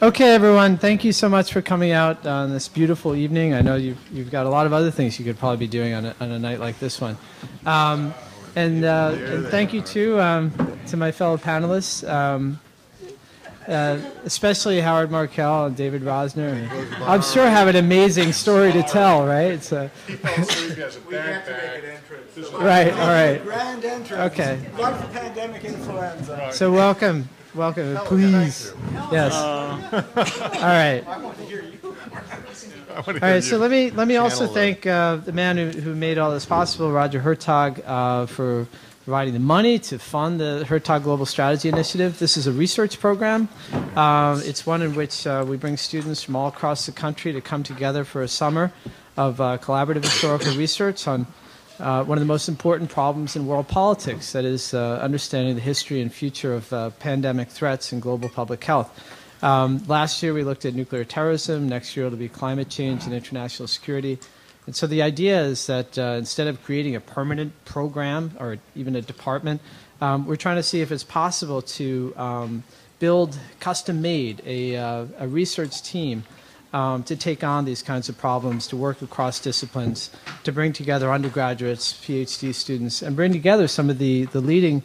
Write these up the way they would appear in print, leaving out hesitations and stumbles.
Okay, everyone, thank you so much for coming out on this beautiful evening. I know you've got a lot of other things you could probably be doing on a night like this one. And thank you, too, to my fellow panelists, especially Howard Markel and David Rosner. I'm sure have an amazing story to tell, right? It's a he fell asleep as a backpack. Right, all right. Grand entrance. Okay. Like the pandemic influenza. Right. So welcome, please. Yes. All right. All right. So let me also thank the man who made all this possible, Roger Hertog, for providing the money to fund the Hertog Global Strategy Initiative. This is a research program. It's one in which we bring students from all across the country to come together for a summer of collaborative historical research on one of the most important problems in world politics, that is understanding the history and future of pandemic threats in global public health. Last year we looked at nuclear terrorism. Next year it'll be climate change and international security. And so the idea is that instead of creating a permanent program or even a department, we're trying to see if it's possible to build, custom-made, a research team to take on these kinds of problems, to work across disciplines, to bring together undergraduates, PhD students, and bring together some of the leading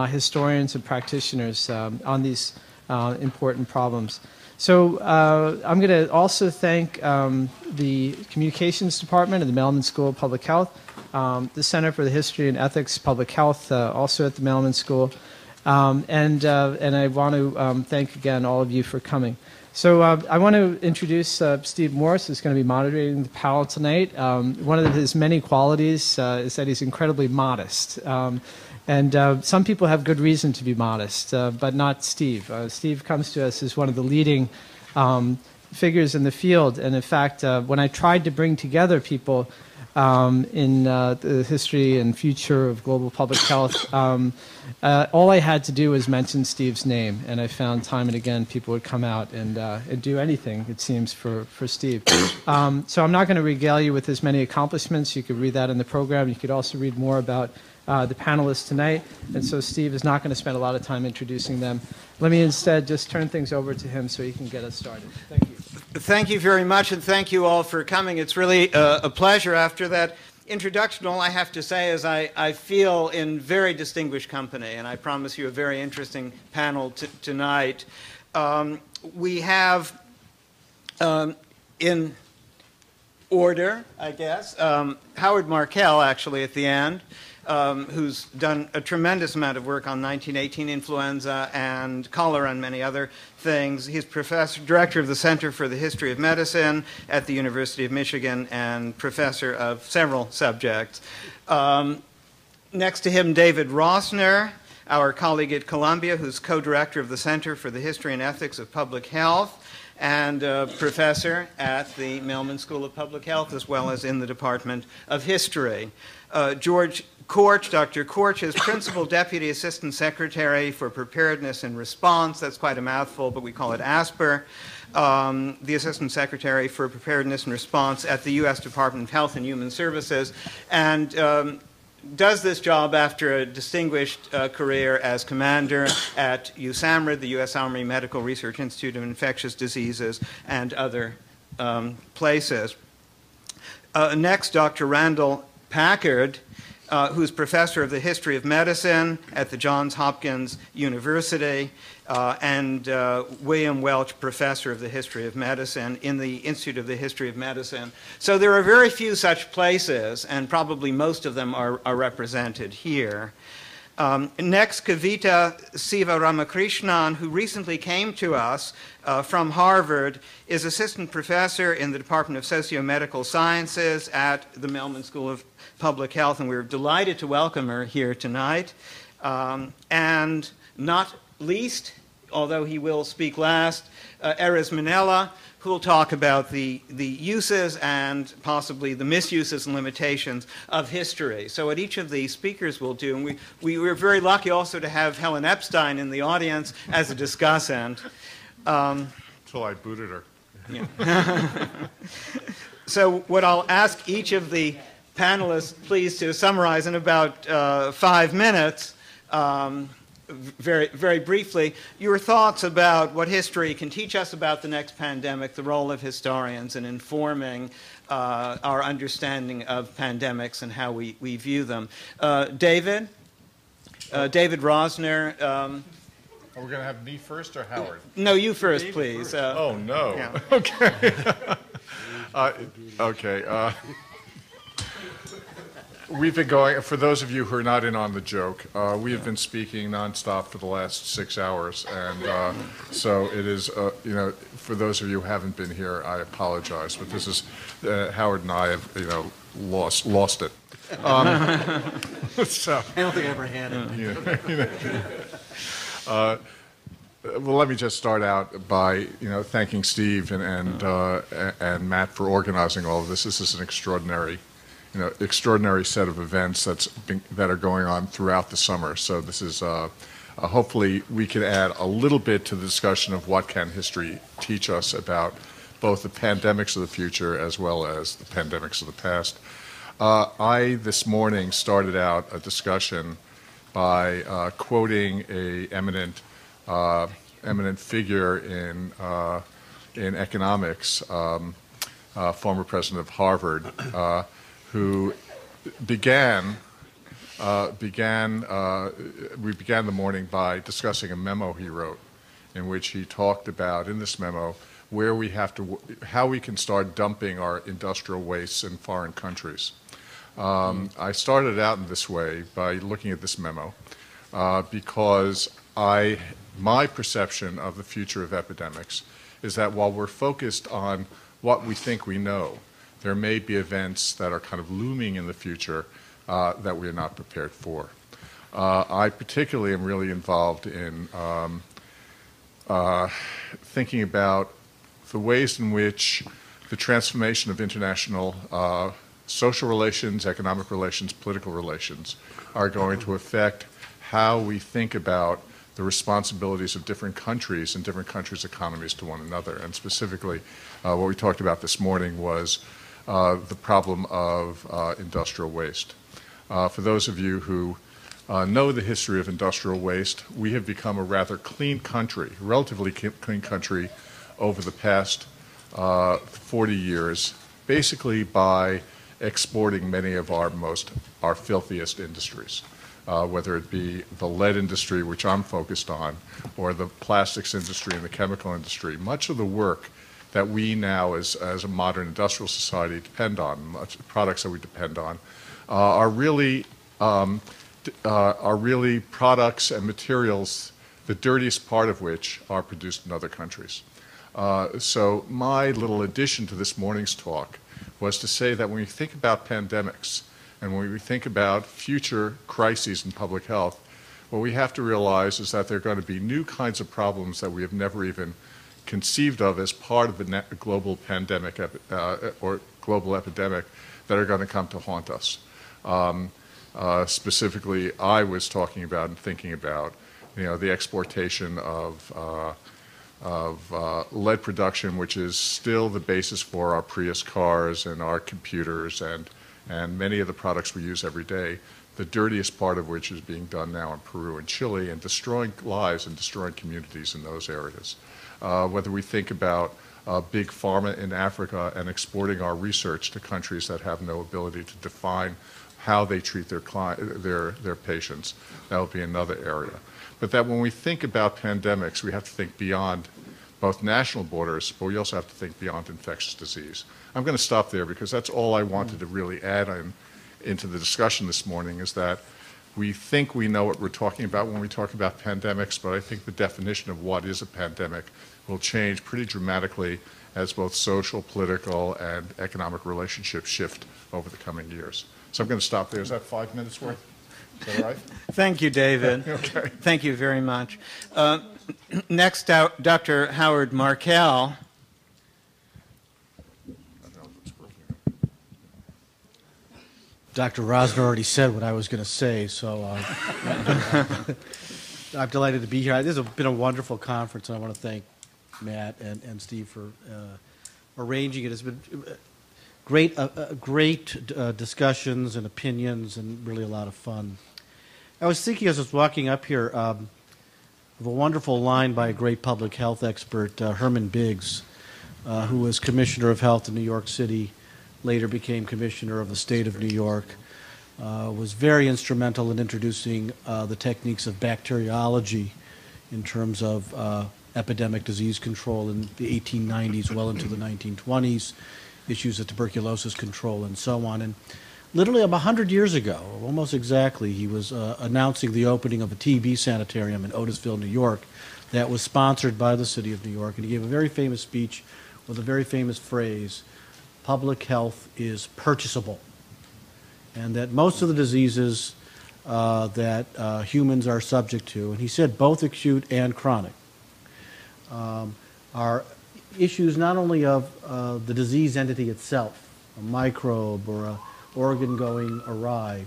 historians and practitioners on these important problems. So I'm going to also thank the Communications Department of the Mailman School of Public Health, the Center for the History and Ethics of Public Health, also at the Mailman School, and I want to thank again all of you for coming. So I want to introduce Steve Morse, who's going to be moderating the panel tonight. One of his many qualities is that he's incredibly modest. And some people have good reason to be modest, but not Steve. Steve comes to us as one of the leading figures in the field. And in fact, when I tried to bring together people in the history and future of global public health, all I had to do was mention Steve's name. And I found time and again people would come out and do anything, it seems, for Steve. So I'm not going to regale you with his many accomplishments. You could read that in the program. You could also read more about the panelists tonight, and so Steve is not going to spend a lot of time introducing them. Let me instead just turn things over to him so he can get us started. Thank you. Thank you very much, and thank you all for coming. It's really a pleasure. After that introduction, all I have to say is I feel in very distinguished company, and I promise you a very interesting panel tonight. We have, in order, I guess, Howard Markel, actually, at the end, who's done a tremendous amount of work on 1918 influenza and cholera and many other things. He's director of the Center for the History of Medicine at the University of Michigan and professor of several subjects. Next to him, David Rosner, our colleague at Columbia, who's co-director of the Center for the History and Ethics of Public Health and professor at the Mailman School of Public Health, as well as in the Department of History. George Korch, Dr. Korch is Principal Deputy Assistant Secretary for Preparedness and Response. That's quite a mouthful, but we call it ASPR. The Assistant Secretary for Preparedness and Response at the U.S. Department of Health and Human Services, and does this job after a distinguished career as commander at USAMRIID, the U.S. Army Medical Research Institute of Infectious Diseases, and other places. Next, Dr. Randall Packard, who's professor of the history of medicine at the Johns Hopkins University, and William Welch, professor of the history of medicine in the Institute of the History of Medicine. So there are very few such places, and probably most of them are represented here. Next, Kavita Shivaramakrishnan, who recently came to us from Harvard, is assistant professor in the Department of Socio-Medical Sciences at the Mailman School of Public Health, and we're delighted to welcome her here tonight. And not least, although he will speak last, Eros Manila, who will talk about the uses and possibly the misuses and limitations of history. So what each of the speakers will do, and we were very lucky also to have Helen Epstein in the audience as a discussant. Until I booted her. Yeah. So what I'll ask each of the panelists, please, to summarize in about 5 minutes very, very briefly, your thoughts about what history can teach us about the next pandemic, the role of historians in informing our understanding of pandemics and how we view them. David Rosner. Are we going to have me first or Howard? No, you first, please. Oh, no. Yeah. Okay. Okay. We've been going, for those of you who are not in on the joke, we have been speaking nonstop for the last 6 hours, and so it is, you know, for those of you who haven't been here, I apologize, but this is, Howard and I have, you know, lost it. So, I don't think I ever had it. well, let me just start out by, you know, thanking Steve and Matt for organizing all of this. This is an extraordinary set of events that are going on throughout the summer. So this is, hopefully we can add a little bit to the discussion of what can history teach us about both the pandemics of the future as well as the pandemics of the past. I, this morning, started out a discussion by quoting a eminent figure in economics, former president of Harvard, who we began the morning by discussing a memo he wrote, in which he talked about, in this memo, how we can start dumping our industrial wastes in foreign countries. I started out in this way by looking at this memo, because my perception of the future of epidemics is that while we're focused on what we think we know, there may be events that are kind of looming in the future that we are not prepared for. I particularly am really involved in thinking about the ways in which the transformation of international social relations, economic relations, political relations are going to affect how we think about the responsibilities of different countries and different countries' economies to one another. And specifically, what we talked about this morning was the problem of industrial waste. For those of you who know the history of industrial waste, we have become a rather clean country, relatively clean country over the past 40 years, basically by exporting many of our filthiest industries, whether it be the lead industry, which I'm focused on, or the plastics industry and the chemical industry. Much of the work that we now, as a modern industrial society, depend on, much products that we depend on, are really products and materials, the dirtiest part of which are produced in other countries. So my little addition to this morning's talk was to say that when we think about pandemics and when we think about future crises in public health, what we have to realize is that there are going to be new kinds of problems that we have never even conceived of as part of the global pandemic or global epidemic that are going to come to haunt us. Specifically, I was talking about and thinking about, you know, the exportation of lead production, which is still the basis for our Prius cars and our computers and many of the products we use every day, the dirtiest part of which is being done now in Peru and Chile and destroying lives and destroying communities in those areas. Whether we think about big pharma in Africa and exporting our research to countries that have no ability to define how they treat their patients, that will be another area. But that when we think about pandemics, we have to think beyond both national borders, but we also have to think beyond infectious disease. I'm going to stop there because that's all I wanted to really add into the discussion this morning, is that we think we know what we're talking about when we talk about pandemics, but I think the definition of what is a pandemic will change pretty dramatically as both social, political, and economic relationships shift over the coming years. So I'm going to stop there. Is that 5 minutes worth? Is that all right? Thank you, David. Okay. Thank you very much. Next out, Dr. Howard Markel. Dr. Rosner already said what I was going to say, so I'm delighted to be here. This has been a wonderful conference, and I want to thank Matt and Steve for arranging it. It's been great discussions and opinions and really a lot of fun. I was thinking as I was walking up here, of a wonderful line by a great public health expert, Herman Biggs, who was Commissioner of Health in New York City, later became Commissioner of the State of New York, was very instrumental in introducing the techniques of bacteriology in terms of epidemic disease control in the 1890s, well into the 1920s, issues of tuberculosis control and so on. And literally about 100 years ago, almost exactly, he was announcing the opening of a TB sanitarium in Otisville, New York, that was sponsored by the city of New York. And he gave a very famous speech with a very famous phrase, "Public health is purchasable." And that most of the diseases that humans are subject to, and he said both acute and chronic, are issues not only of the disease entity itself, a microbe or a organ going awry,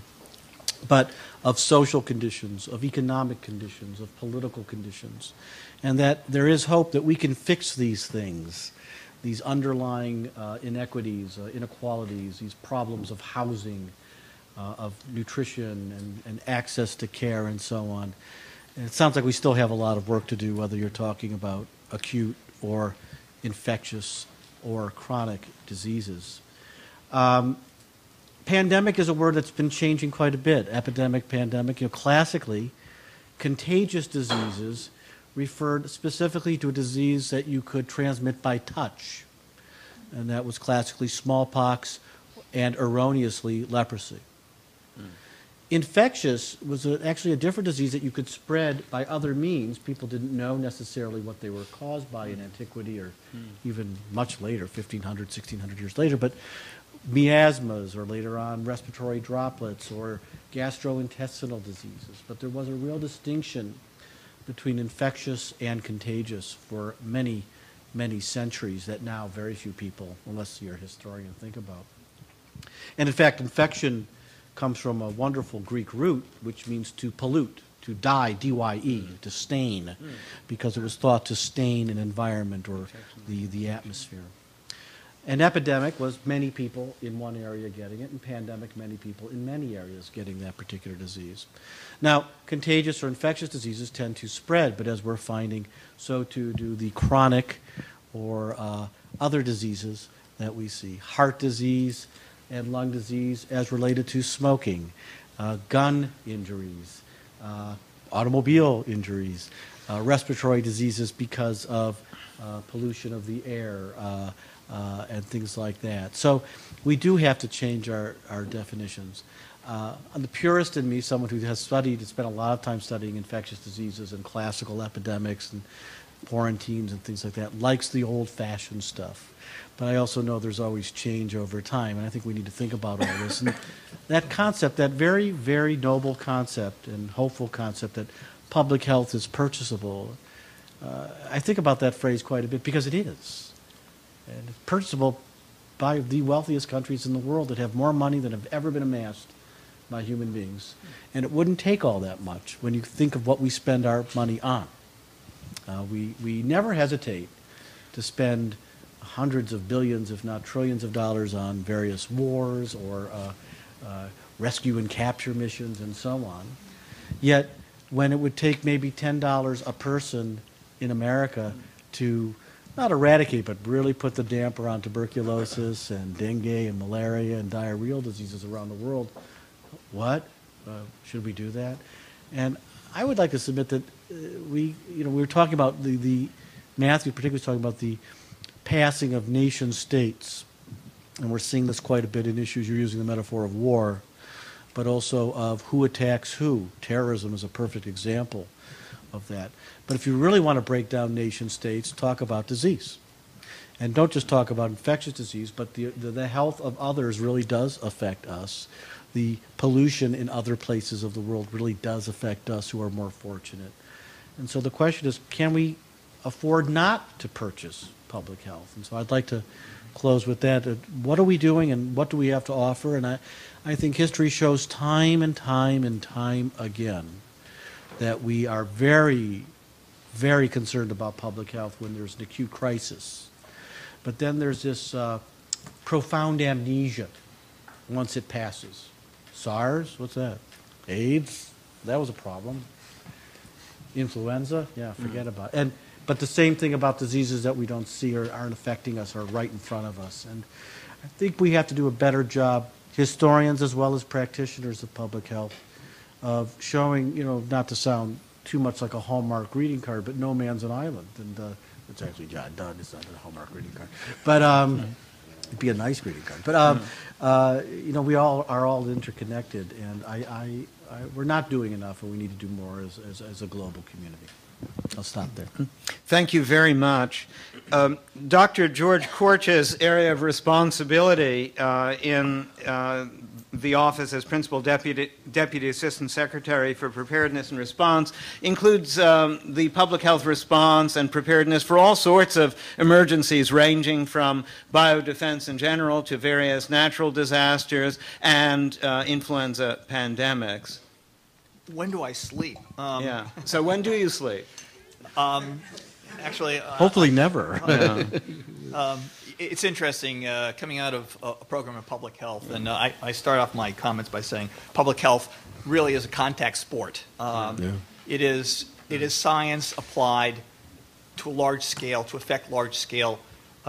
but of social conditions, of economic conditions, of political conditions, and that there is hope that we can fix these things, these underlying inequities, inequalities, these problems of housing, of nutrition and access to care and so on. And it sounds like we still have a lot of work to do, whether you're talking about acute or infectious or chronic diseases. Pandemic is a word that's been changing quite a bit. Epidemic, pandemic. Classically, contagious diseases referred specifically to a disease that you could transmit by touch. And that was classically smallpox and erroneously leprosy. Infectious was actually a different disease that you could spread by other means. People didn't know necessarily what they were caused by in antiquity or even much later, 1500, 1600 years later, but miasmas or later on respiratory droplets or gastrointestinal diseases. But there was a real distinction between infectious and contagious for many, many centuries that now very few people, unless you're a historian, think about. And in fact, infection comes from a wonderful Greek root, which means to pollute, to dye, D-Y-E, to stain, because it was thought to stain an environment or the atmosphere. An epidemic was many people in one area getting it, and pandemic, many people in many areas getting that particular disease. Now, contagious or infectious diseases tend to spread, but as we're finding, so too do the chronic or other diseases that we see. Heart disease and lung disease as related to smoking, gun injuries, automobile injuries, respiratory diseases because of pollution of the air, and things like that. So we do have to change our definitions. The purist in me, someone who has studied, spent a lot of time studying infectious diseases and classical epidemics and quarantines and things like that, likes the old-fashioned stuff. But I also know there's always change over time, and I think we need to think about all this. And that concept, that very, very noble concept and hopeful concept that public health is purchasable, I think about that phrase quite a bit because it is. And it's purchasable by the wealthiest countries in the world that have more money than have ever been amassed by human beings. And it wouldn't take all that much when you think of what we spend our money on. We never hesitate to spend hundreds of billions, if not trillions of dollars on various wars or rescue and capture missions and so on. Yet, when it would take maybe $10 a person in America to not eradicate, but really put the damper on tuberculosis and dengue and malaria and diarrheal diseases around the world, what? Should we do that? And I would like to submit that we were talking about Matthew particularly was talking about the passing of nation states, and we're seeing this quite a bit in issues. You're using the metaphor of war, but also of who attacks who. Terrorism is a perfect example of that. But if you really want to break down nation states, talk about disease. And don't just talk about infectious disease, but the health of others really does affect us. The pollution in other places of the world really does affect us who are more fortunate. And so the question is, can we afford not to purchase public health? And so I'd like to close with that. What are we doing and what do we have to offer? And I think history shows time and time and time again that we are very, very concerned about public health when there's an acute crisis. But then there's this profound amnesia once it passes. SARS, what's that? AIDS, that was a problem. Influenza, yeah, forget about it. But the same thing about diseases that we don't see or aren't affecting us are right in front of us. And I think we have to do a better job, historians as well as practitioners of public health, of showing, not to sound too much like a Hallmark greeting card, but no man's an island. And it's actually John Donne, it's not a Hallmark greeting card. But it'd be a nice greeting card. But, we all are all interconnected, and we're not doing enough, and we need to do more as a global community. I'll stop there. Thank you very much. Dr. George Korch's area of responsibility in the office as Principal Deputy Assistant Secretary for Preparedness and Response includes the public health response and preparedness for all sorts of emergencies, ranging from biodefense in general to various natural disasters and influenza pandemics. When do I sleep? Yeah. So when do you sleep? Actually, hopefully never. It's interesting coming out of a program in public health, and I start off my comments by saying public health really is a contact sport. It is science applied to a large scale to affect large scale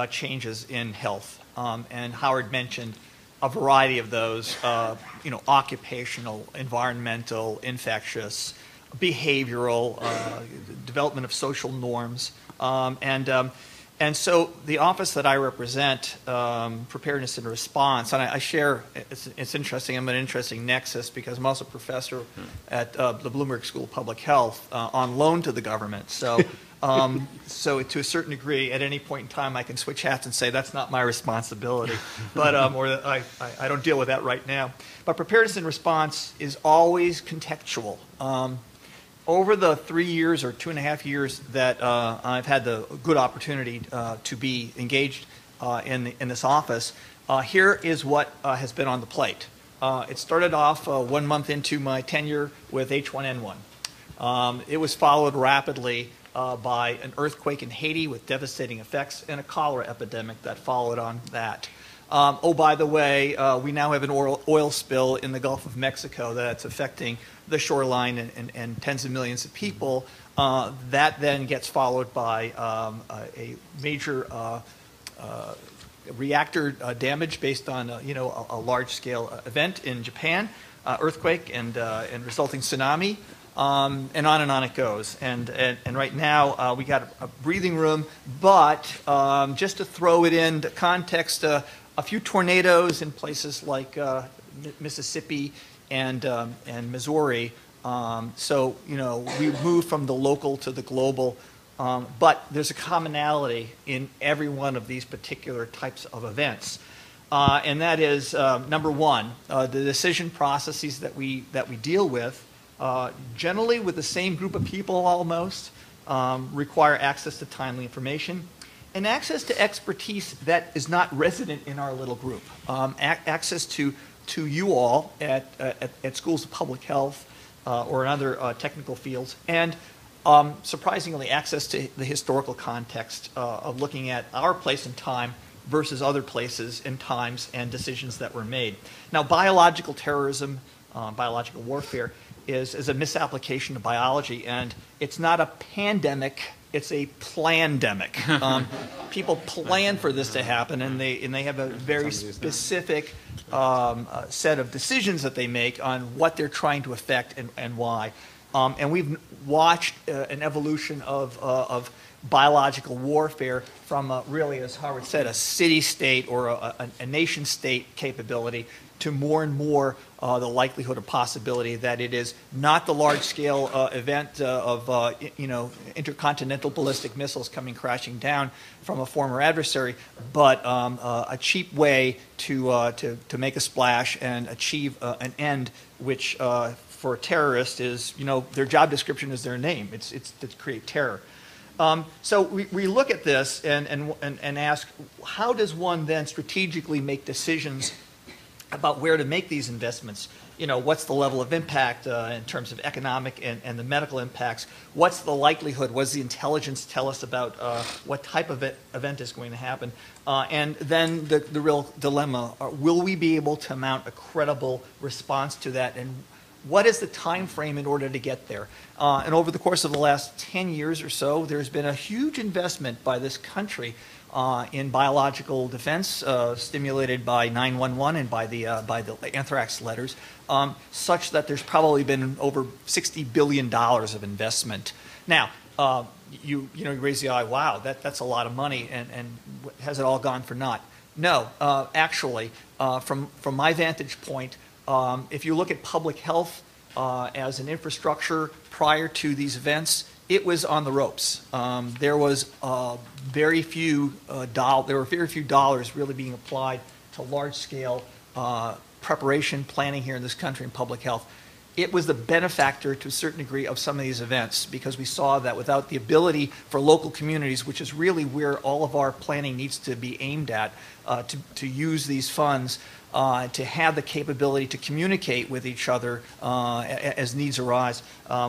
changes in health. And Howard mentioned a variety of those, occupational, environmental, infectious, behavioral, development of social norms, and so the office that I represent, Preparedness and Response, and I share. It's interesting. I'm an interesting nexus because I'm also a professor at the Bloomberg School of Public Health on loan to the government. So. So to a certain degree, at any point in time, I can switch hats and say that's not my responsibility, but I don't deal with that right now. But preparedness and response is always contextual. Over the 3 years or 2.5 years that I've had the good opportunity to be engaged in this office, here is what has been on the plate. It started off 1 month into my tenure with H1N1. It was followed rapidly by an earthquake in Haiti with devastating effects and a cholera epidemic that followed on that. By the way, we now have an oil spill in the Gulf of Mexico that's affecting the shoreline and tens of millions of people. That then gets followed by a major reactor damage based on a large-scale event in Japan, earthquake and resulting tsunami. And on it goes. And right now we got a breathing room, but just to throw it into context, a few tornadoes in places like Mississippi and Missouri. So we move from the local to the global, but there's a commonality in every one of these particular types of events. And that is number one, the decision processes that we deal with. Generally with the same group of people almost, require access to timely information and access to expertise that is not resident in our little group. Access to you all at schools of public health or in other technical fields, and surprisingly access to the historical context of looking at our place in time versus other places and times and decisions that were made. Now, biological terrorism, biological warfare, is a misapplication of biology, and it's not a pandemic, it's a plandemic. People plan for this to happen, and they have a very specific set of decisions that they make on what they're trying to affect and why. And we've watched an evolution of biological warfare from really, as Howard said, a city-state or a nation-state capability to more and more the likelihood or possibility that it is not the large-scale event of intercontinental ballistic missiles coming crashing down from a former adversary, but a cheap way to make a splash and achieve an end, which for a terrorist is, their job description is their name. It's to create terror. So we look at this and ask, how does one then strategically make decisions about where to make these investments? What's the level of impact in terms of economic and the medical impacts? What's the likelihood? What does the intelligence tell us about what type of event is going to happen? And then the real dilemma, will we be able to mount a credible response to that? And what is the time frame in order to get there? And over the course of the last 10 years or so, there's been a huge investment by this country in biological defense, stimulated by 9/11 and by the anthrax letters, such that there's probably been over $60 billion of investment. Now, you raise the eye, wow, that's a lot of money, and has it all gone for naught? No, actually, from my vantage point, if you look at public health as an infrastructure prior to these events, it was on the ropes. There was very few dollars really being applied to large-scale preparation, planning here in this country in public health. It was the benefactor to a certain degree of some of these events, because we saw that without the ability for local communities, which is really where all of our planning needs to be aimed at, to use these funds, to have the capability to communicate with each other as needs arise.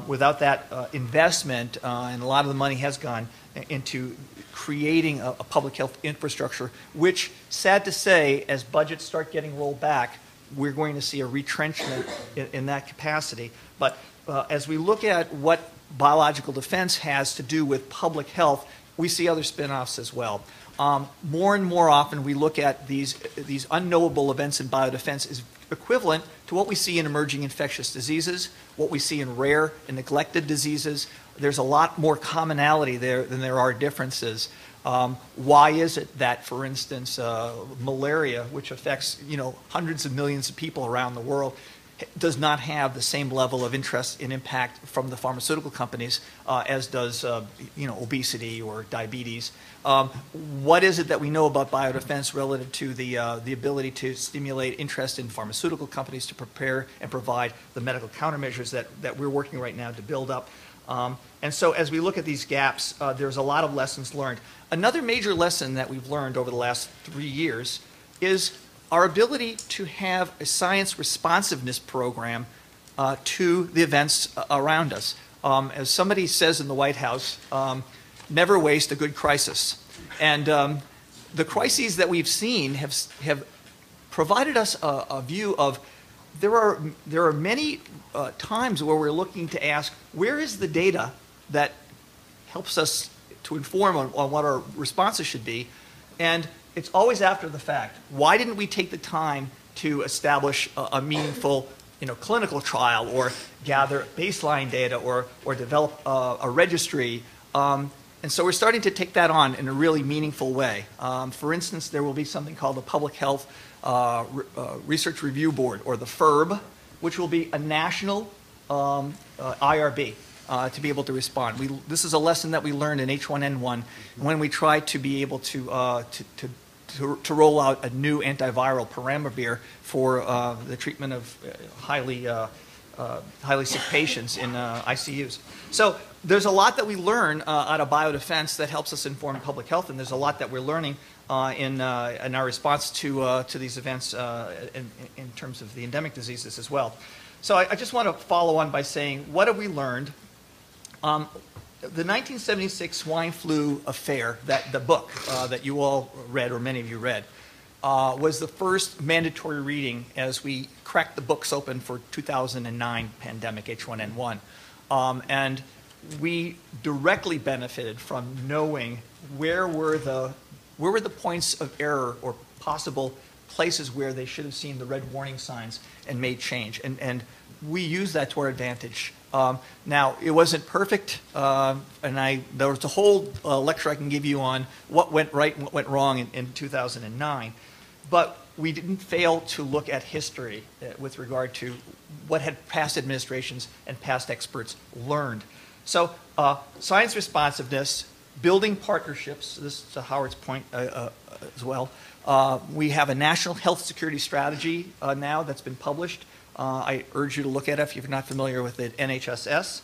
Without that investment, and a lot of the money has gone into creating a public health infrastructure, which, sad to say, as budgets start getting rolled back, we're going to see a retrenchment in that capacity. But as we look at what biological defense has to do with public health, we see other spin-offs as well. More and more often we look at these unknowable events in biodefense as equivalent to what we see in emerging infectious diseases, what we see in rare and neglected diseases. There's a lot more commonality there than there are differences. Why is it that, for instance, malaria, which affects hundreds of millions of people around the world, does not have the same level of interest and impact from the pharmaceutical companies as does obesity or diabetes? What is it that we know about biodefense relative to the ability to stimulate interest in pharmaceutical companies to prepare and provide the medical countermeasures that we're working right now to build up? And so as we look at these gaps, there's a lot of lessons learned. Another major lesson that we've learned over the last 3 years is our ability to have a science responsiveness program to the events around us. As somebody says in the White House, never waste a good crisis. And the crises that we've seen have provided us a view of there are many times where we're looking to ask, where is the data that helps us to inform on what our responses should be? And it's always after the fact. Why didn't we take the time to establish a meaningful clinical trial, or gather baseline data, or develop a registry? And so we're starting to take that on in a really meaningful way. For instance, there will be something called the Public Health Research Review Board, or the FERB, which will be a national IRB to be able to respond. This is a lesson that we learned in H1N1 when we tried to be able to roll out a new antiviral, peramivir, for the treatment of highly sick patients in ICUs. So there's a lot that we learn out of biodefense that helps us inform public health, and there's a lot that we're learning in our response to these events in terms of the endemic diseases as well. So I just want to follow on by saying, what have we learned? The 1976 swine flu affair, the book that you all read, or many of you read, was the first mandatory reading as we cracked the books open for 2009 pandemic H1N1. And we directly benefited from knowing where were the points of error, or possible places where they should have seen the red warning signs and made change. And we used that to our advantage. Now, it wasn't perfect, and there was a whole lecture I can give you on what went right and what went wrong in 2009. But we didn't fail to look at history with regard to what had past administrations and past experts learned. So science responsiveness, building partnerships, this is Howard's point as well. We have a national health security strategy now that's been published. I urge you to look at it if you're not familiar with it, NHSS.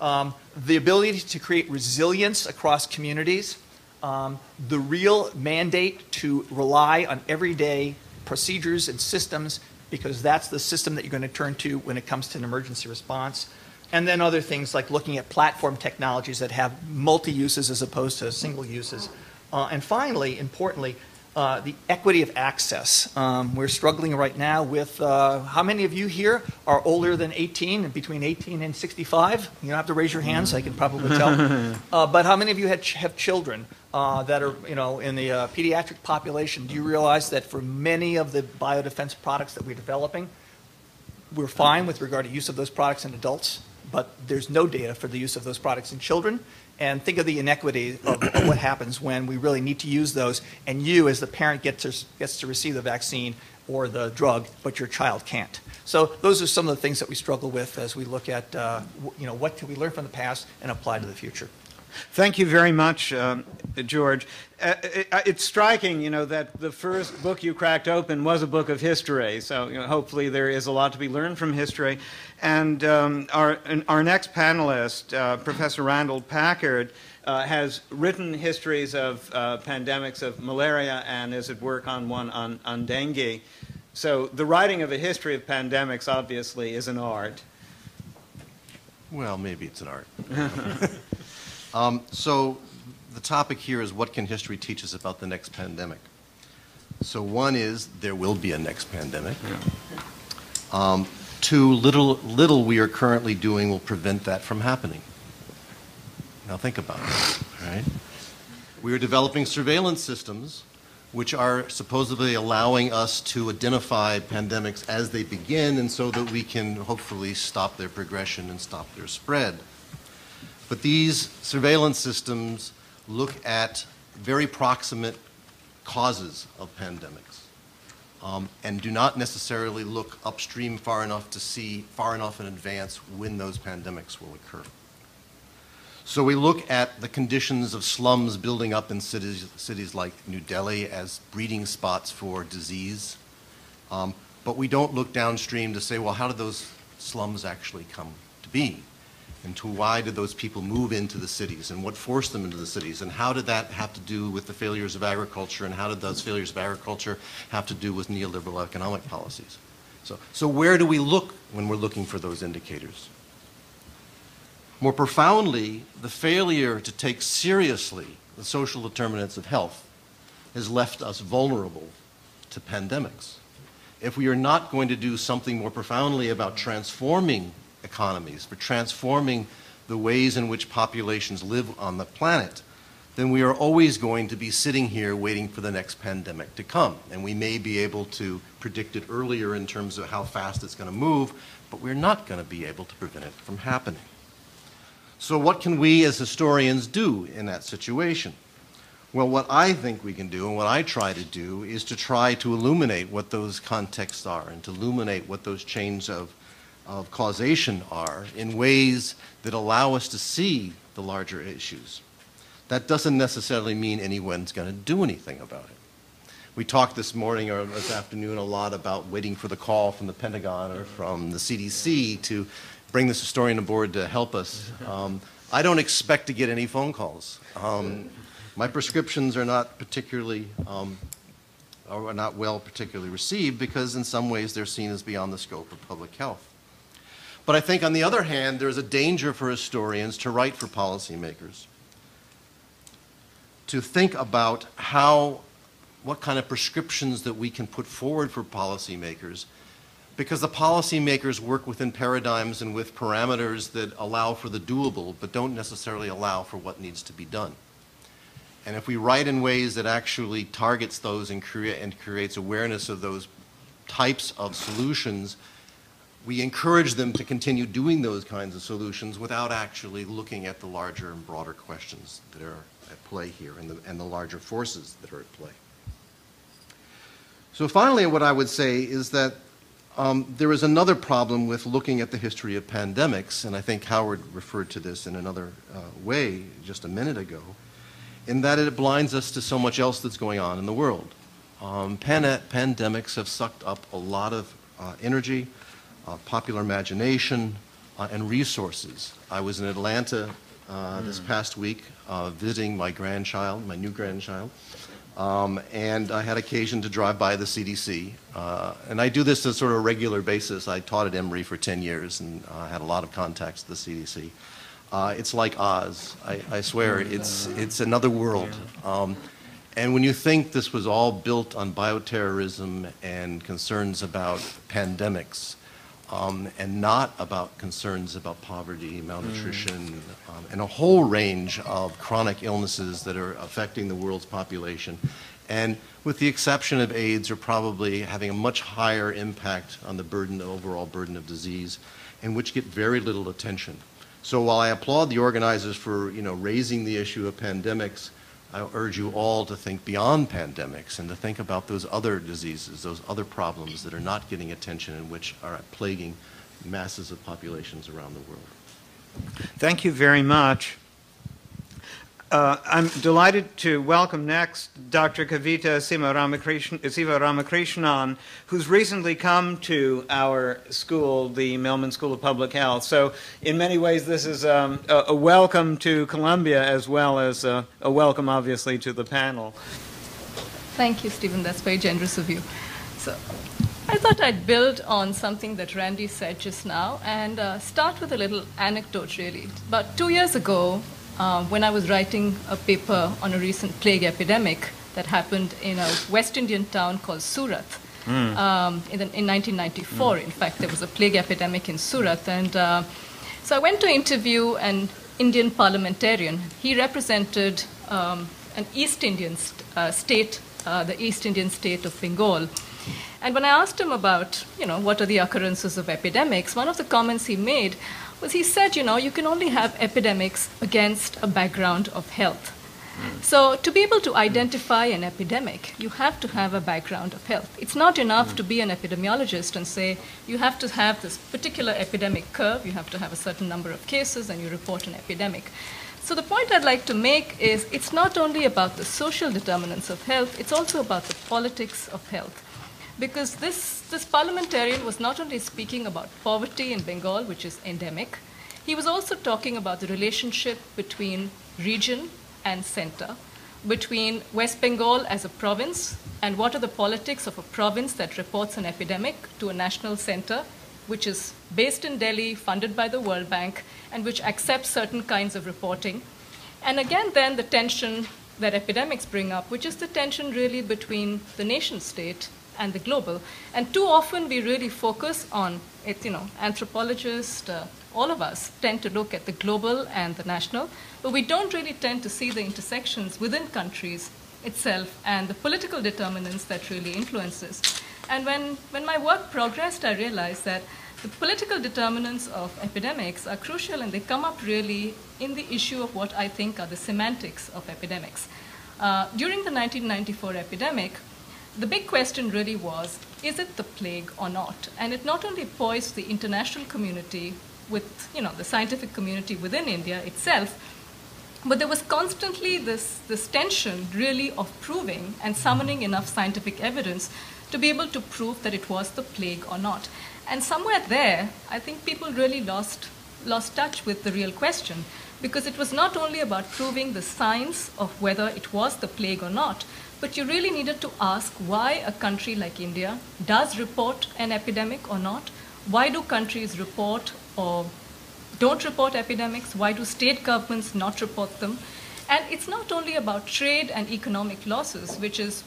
The ability to create resilience across communities. The real mandate to rely on everyday procedures and systems, because that's the system that you're going to turn to when it comes to an emergency response. And then other things like looking at platform technologies that have multi-uses as opposed to single uses. And finally, importantly, The equity of access. We're struggling right now with, how many of you here are older than 18, between 18 and 65? You don't have to raise your hands, I can probably tell. But how many of you have children that are, in the pediatric population? Do you realize that for many of the biodefense products that we're developing, we're fine with regard to use of those products in adults, but there's no data for the use of those products in children? And think of the inequity of what happens when we really need to use those, and you, as the parent, gets to receive the vaccine or the drug, but your child can't. So those are some of the things that we struggle with as we look at, what can we learn from the past and apply to the future. Thank you very much, George. It's striking, that the first book you cracked open was a book of history. So, hopefully there is a lot to be learned from history. And our next panelist, Professor Randall Packard, has written histories of pandemics of malaria and is at work on one on dengue. So the writing of a history of pandemics obviously is an art. Well, maybe it's an art. So the topic here is, what can history teach us about the next pandemic? So one is, there will be a next pandemic. Yeah. Two, little we are currently doing will prevent that from happening. Now think about it, right? We are developing surveillance systems which are supposedly allowing us to identify pandemics as they begin, and so that we can hopefully stop their progression and stop their spread. But these surveillance systems look at very proximate causes of pandemics, and do not necessarily look upstream far enough to see far enough in advance when those pandemics will occur. So we look at the conditions of slums building up in cities like New Delhi as breeding spots for disease, but we don't look downstream to say, well, how did those slums actually come to be? And to why did those people move into the cities, and what forced them into the cities, and how did that have to do with the failures of agriculture, and how did those failures of agriculture have to do with neoliberal economic policies? So where do we look when we're looking for those indicators? More profoundly, the failure to take seriously the social determinants of health has left us vulnerable to pandemics. If we are not going to do something more profoundly about transforming economies, for transforming the ways in which populations live on the planet, then we are always going to be sitting here waiting for the next pandemic to come. And we may be able to predict it earlier in terms of how fast it's going to move, but we're not going to be able to prevent it from happening. So what can we as historians do in that situation? Well, what I think we can do, and what I try to do, is to try to illuminate what those contexts are, and to illuminate what those chains of causation are in ways that allow us to see the larger issues. That doesn't necessarily mean anyone's going to do anything about it. We talked this morning or this afternoon a lot about waiting for the call from the Pentagon or from the CDC to bring this historian aboard to help us. I don't expect to get any phone calls. My prescriptions are not particularly are not well particularly received, because in some ways they're seen as beyond the scope of public health. But I think, on the other hand, there's a danger for historians to write for policymakers, to think about what kind of prescriptions that we can put forward for policymakers, because the policymakers work within paradigms and with parameters that allow for the doable, but don't necessarily allow for what needs to be done. And if we write in ways that actually targets those and creates awareness of those types of solutions, we encourage them to continue doing those kinds of solutions without actually looking at the larger and broader questions that are at play here, and the larger forces that are at play. So finally, what I would say is that there is another problem with looking at the history of pandemics, and I think Howard referred to this in another way just a minute ago, in that it blinds us to so much else that's going on in the world. Pandemics have sucked up a lot of energy, popular imagination, and resources. I was in Atlanta this past week visiting my grandchild, my new grandchild, and I had occasion to drive by the CDC. And I do this on sort of a regular basis. I taught at Emory for 10 years and had a lot of contacts with the CDC. It's like Oz. I swear, it's another world. And when you think this was all built on bioterrorism and concerns about pandemics, and not about concerns about poverty, malnutrition, and a whole range of chronic illnesses that are affecting the world's population, and with the exception of AIDS, are probably having a much higher impact on the burden, the overall burden of disease, and which get very little attention. So while I applaud the organizers for, raising the issue of pandemics, I urge you all to think beyond pandemics and to think about those other diseases, those other problems that are not getting attention and which are plaguing masses of populations around the world. Thank you very much. I'm delighted to welcome next Dr. Kavita Sivaramakrishnan, who's recently come to our school, the Mailman School of Public Health. So in many ways, this is a welcome to Columbia as well as a welcome, obviously, to the panel. Thank you, Stephen. That's very generous of you. So I thought I'd build on something that Randy said just now and start with a little anecdote, really. About 2 years ago, when I was writing a paper on a recent plague epidemic that happened in a West Indian town called Surat. In 1994, in fact, there was a plague epidemic in Surat. And so I went to interview an Indian parliamentarian. He represented an East Indian state, the East Indian state of Bengal. And when I asked him about, what are the occurrences of epidemics, one of the comments he made was he said, you can only have epidemics against a background of health. So to be able to identify an epidemic, you have to have a background of health. It's not enough to be an epidemiologist and say you have to have this particular epidemic curve, you have to have a certain number of cases, and you report an epidemic. So the point I'd like to make is it's not only about the social determinants of health, it's also about the politics of health. Because this parliamentarian was not only speaking about poverty in Bengal, which is endemic, he was also talking about the relationship between region and center, between West Bengal as a province and what are the politics of a province that reports an epidemic to a national center, which is based in Delhi, funded by the World Bank, and which accepts certain kinds of reporting. And again, then the tension that epidemics bring up, which is the tension really between the nation state and the global. And too often we really focus on it, anthropologists, all of us tend to look at the global and the national, but we don't really tend to see the intersections within countries itself and the political determinants that really influences. And when my work progressed, I realized that the political determinants of epidemics are crucial, and they come up really in the issue of what I think are the semantics of epidemics. During the 1994 epidemic, the big question really was, is it the plague or not? And it not only poised the international community with, the scientific community within India itself, but there was constantly this tension really of proving and summoning enough scientific evidence to be able to prove that it was the plague or not. And somewhere there, I think people really lost touch with the real question, because it was not only about proving the science of whether it was the plague or not, but you really needed to ask why a country like India does report an epidemic or not. Why do countries report or don't report epidemics? Why do state governments not report them? And it's not only about trade and economic losses, which is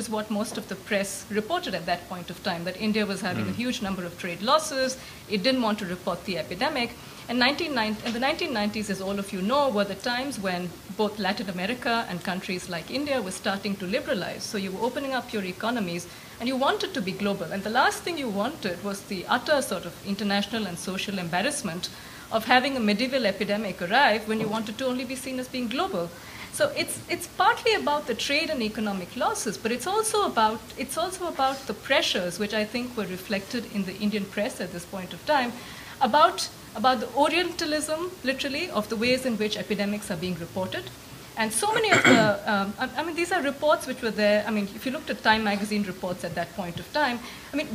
what most of the press reported at that point of time, that India was having a huge number of trade losses. It didn't want to report the epidemic. And the 1990s, as all of you know, were the times when both Latin America and countries like India were starting to liberalize. So you were opening up your economies, and you wanted to be global. And the last thing you wanted was the utter sort of international and social embarrassment of having a medieval epidemic arrive when you wanted to only be seen as being global. So it's partly about the trade and economic losses, but it's also about the pressures which I think were reflected in the Indian press at this point of time about the Orientalism, literally, of the ways in which epidemics are being reported. And so many of the, these are reports which were there. If you looked at Time magazine reports at that point of time,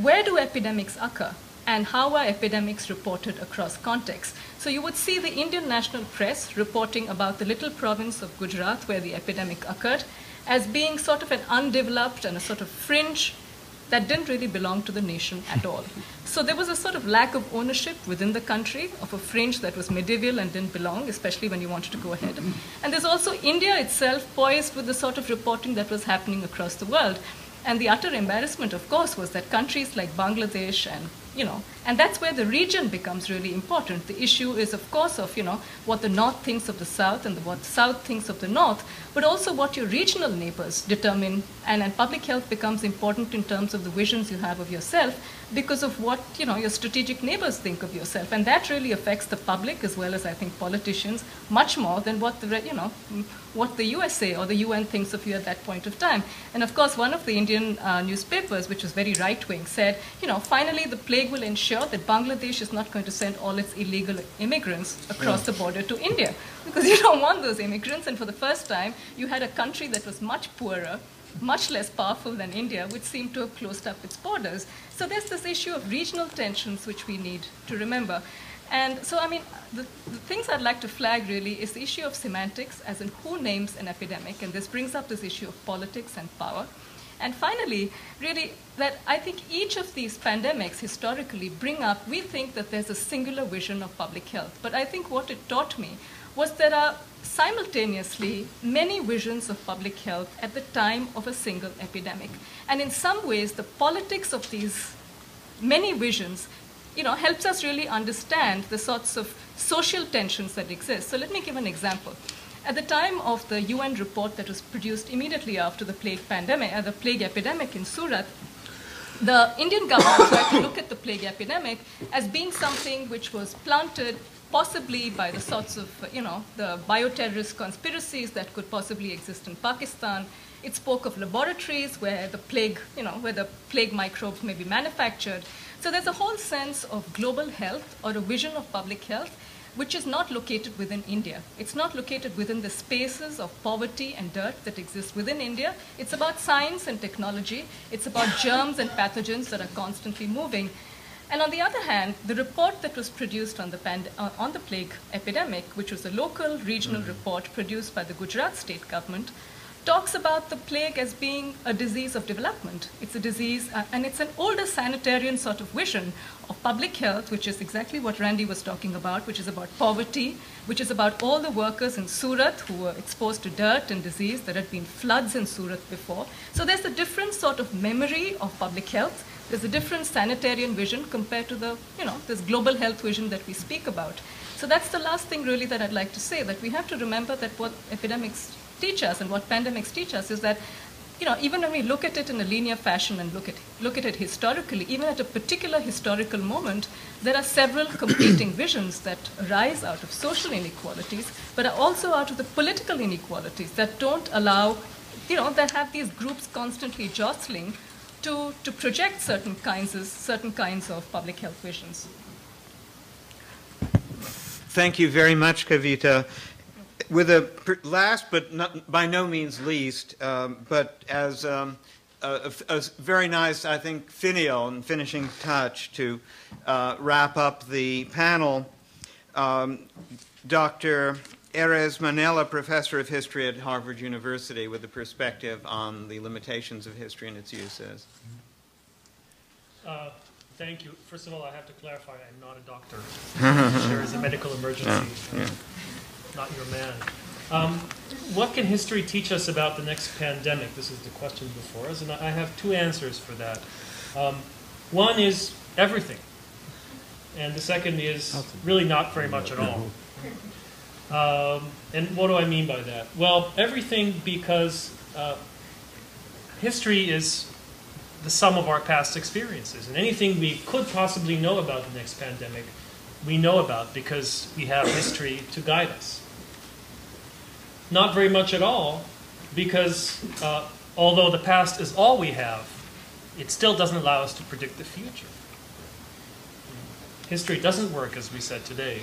where do epidemics occur? And how are epidemics reported across contexts? So you would see the Indian national press reporting about the little province of Gujarat where the epidemic occurred as being sort of an undeveloped and a sort of fringe that didn't really belong to the nation at all. So there was a sort of lack of ownership within the country of a fringe that was medieval and didn't belong, especially when you wanted to go ahead. And there's also India itself poised with the sort of reporting that was happening across the world. And the utter embarrassment, of course, was that countries like Bangladesh and that's where the region becomes really important. The issue is, of course, of, what the North thinks of the South and what the South thinks of the North, but also what your regional neighbors determine. And public health becomes important in terms of the visions you have of yourself because of what, your strategic neighbors think of yourself. And that really affects the public as well as, I think, politicians much more than what the USA or the UN thinks of you at that point of time. And of course, one of the Indian newspapers, which was very right-wing, said, finally the plague will ensure that Bangladesh is not going to send all its illegal immigrants across the border to India, because you don't want those immigrants. And for the first time, you had a country that was much poorer, much less powerful than India, which seemed to have closed up its borders. So there's this issue of regional tensions which we need to remember. And so, the things I'd like to flag really is the issue of semantics, as in who names an epidemic, and this brings up this issue of politics and power. And finally, really, that I think each of these pandemics historically bring up, we think that there's a singular vision of public health. But I think what it taught me was there are simultaneously many visions of public health at the time of a single epidemic. And in some ways, the politics of these many visions helps us really understand the sorts of social tensions that exist. So let me give an example. At the time of the UN report that was produced immediately after the plague epidemic in Surat, the Indian government tried to look at the plague epidemic as being something which was planted possibly by the sorts of, the bioterrorist conspiracies that could possibly exist in Pakistan. It spoke of laboratories where the plague, where the plague microbes may be manufactured. So there's a whole sense of global health or a vision of public health which is not located within India. It's not located within the spaces of poverty and dirt that exist within India. It's about science and technology. It's about germs and pathogens that are constantly moving. And on the other hand, the report that was produced on the plague epidemic, which was a local regional report produced by the Gujarat state government, talks about the plague as being a disease of development. It's a disease, and it's an older sanitarian sort of vision of public health, which is exactly what Randy was talking about, which is about poverty, which is about all the workers in Surat who were exposed to dirt and disease. There had been floods in Surat before. So there's a different sort of memory of public health. There's a different sanitarian vision compared to the, this global health vision that we speak about. So that's the last thing really that I'd like to say, that we have to remember that what epidemics teach us and what pandemics teach us is that, even when we look at it in a linear fashion and look at it historically, even at a particular historical moment, there are several competing visions that arise out of social inequalities, but are also out of the political inequalities that don't allow, that have these groups constantly jostling to project certain kinds of public health visions. Thank you very much, Kavita. With a last but not, by no means least, but as a very nice, I think, finial and finishing touch to wrap up the panel, Dr. Eros Manila, professor of history at Harvard University, with a perspective on the limitations of history and its uses. Thank you. First of all, I have to clarify, I'm not a doctor. There is a medical emergency. Not your man. What can history teach us about the next pandemic? This is the question before us, and I have two answers for that. One is everything, and the second is really not very much at all. And what do I mean by that? Well, everything, because history is the sum of our past experiences, and anything we could possibly know about the next pandemic, we know about because we have history to guide us. Not very much at all, because although the past is all we have, it still doesn't allow us to predict the future. History doesn't work, as we said today,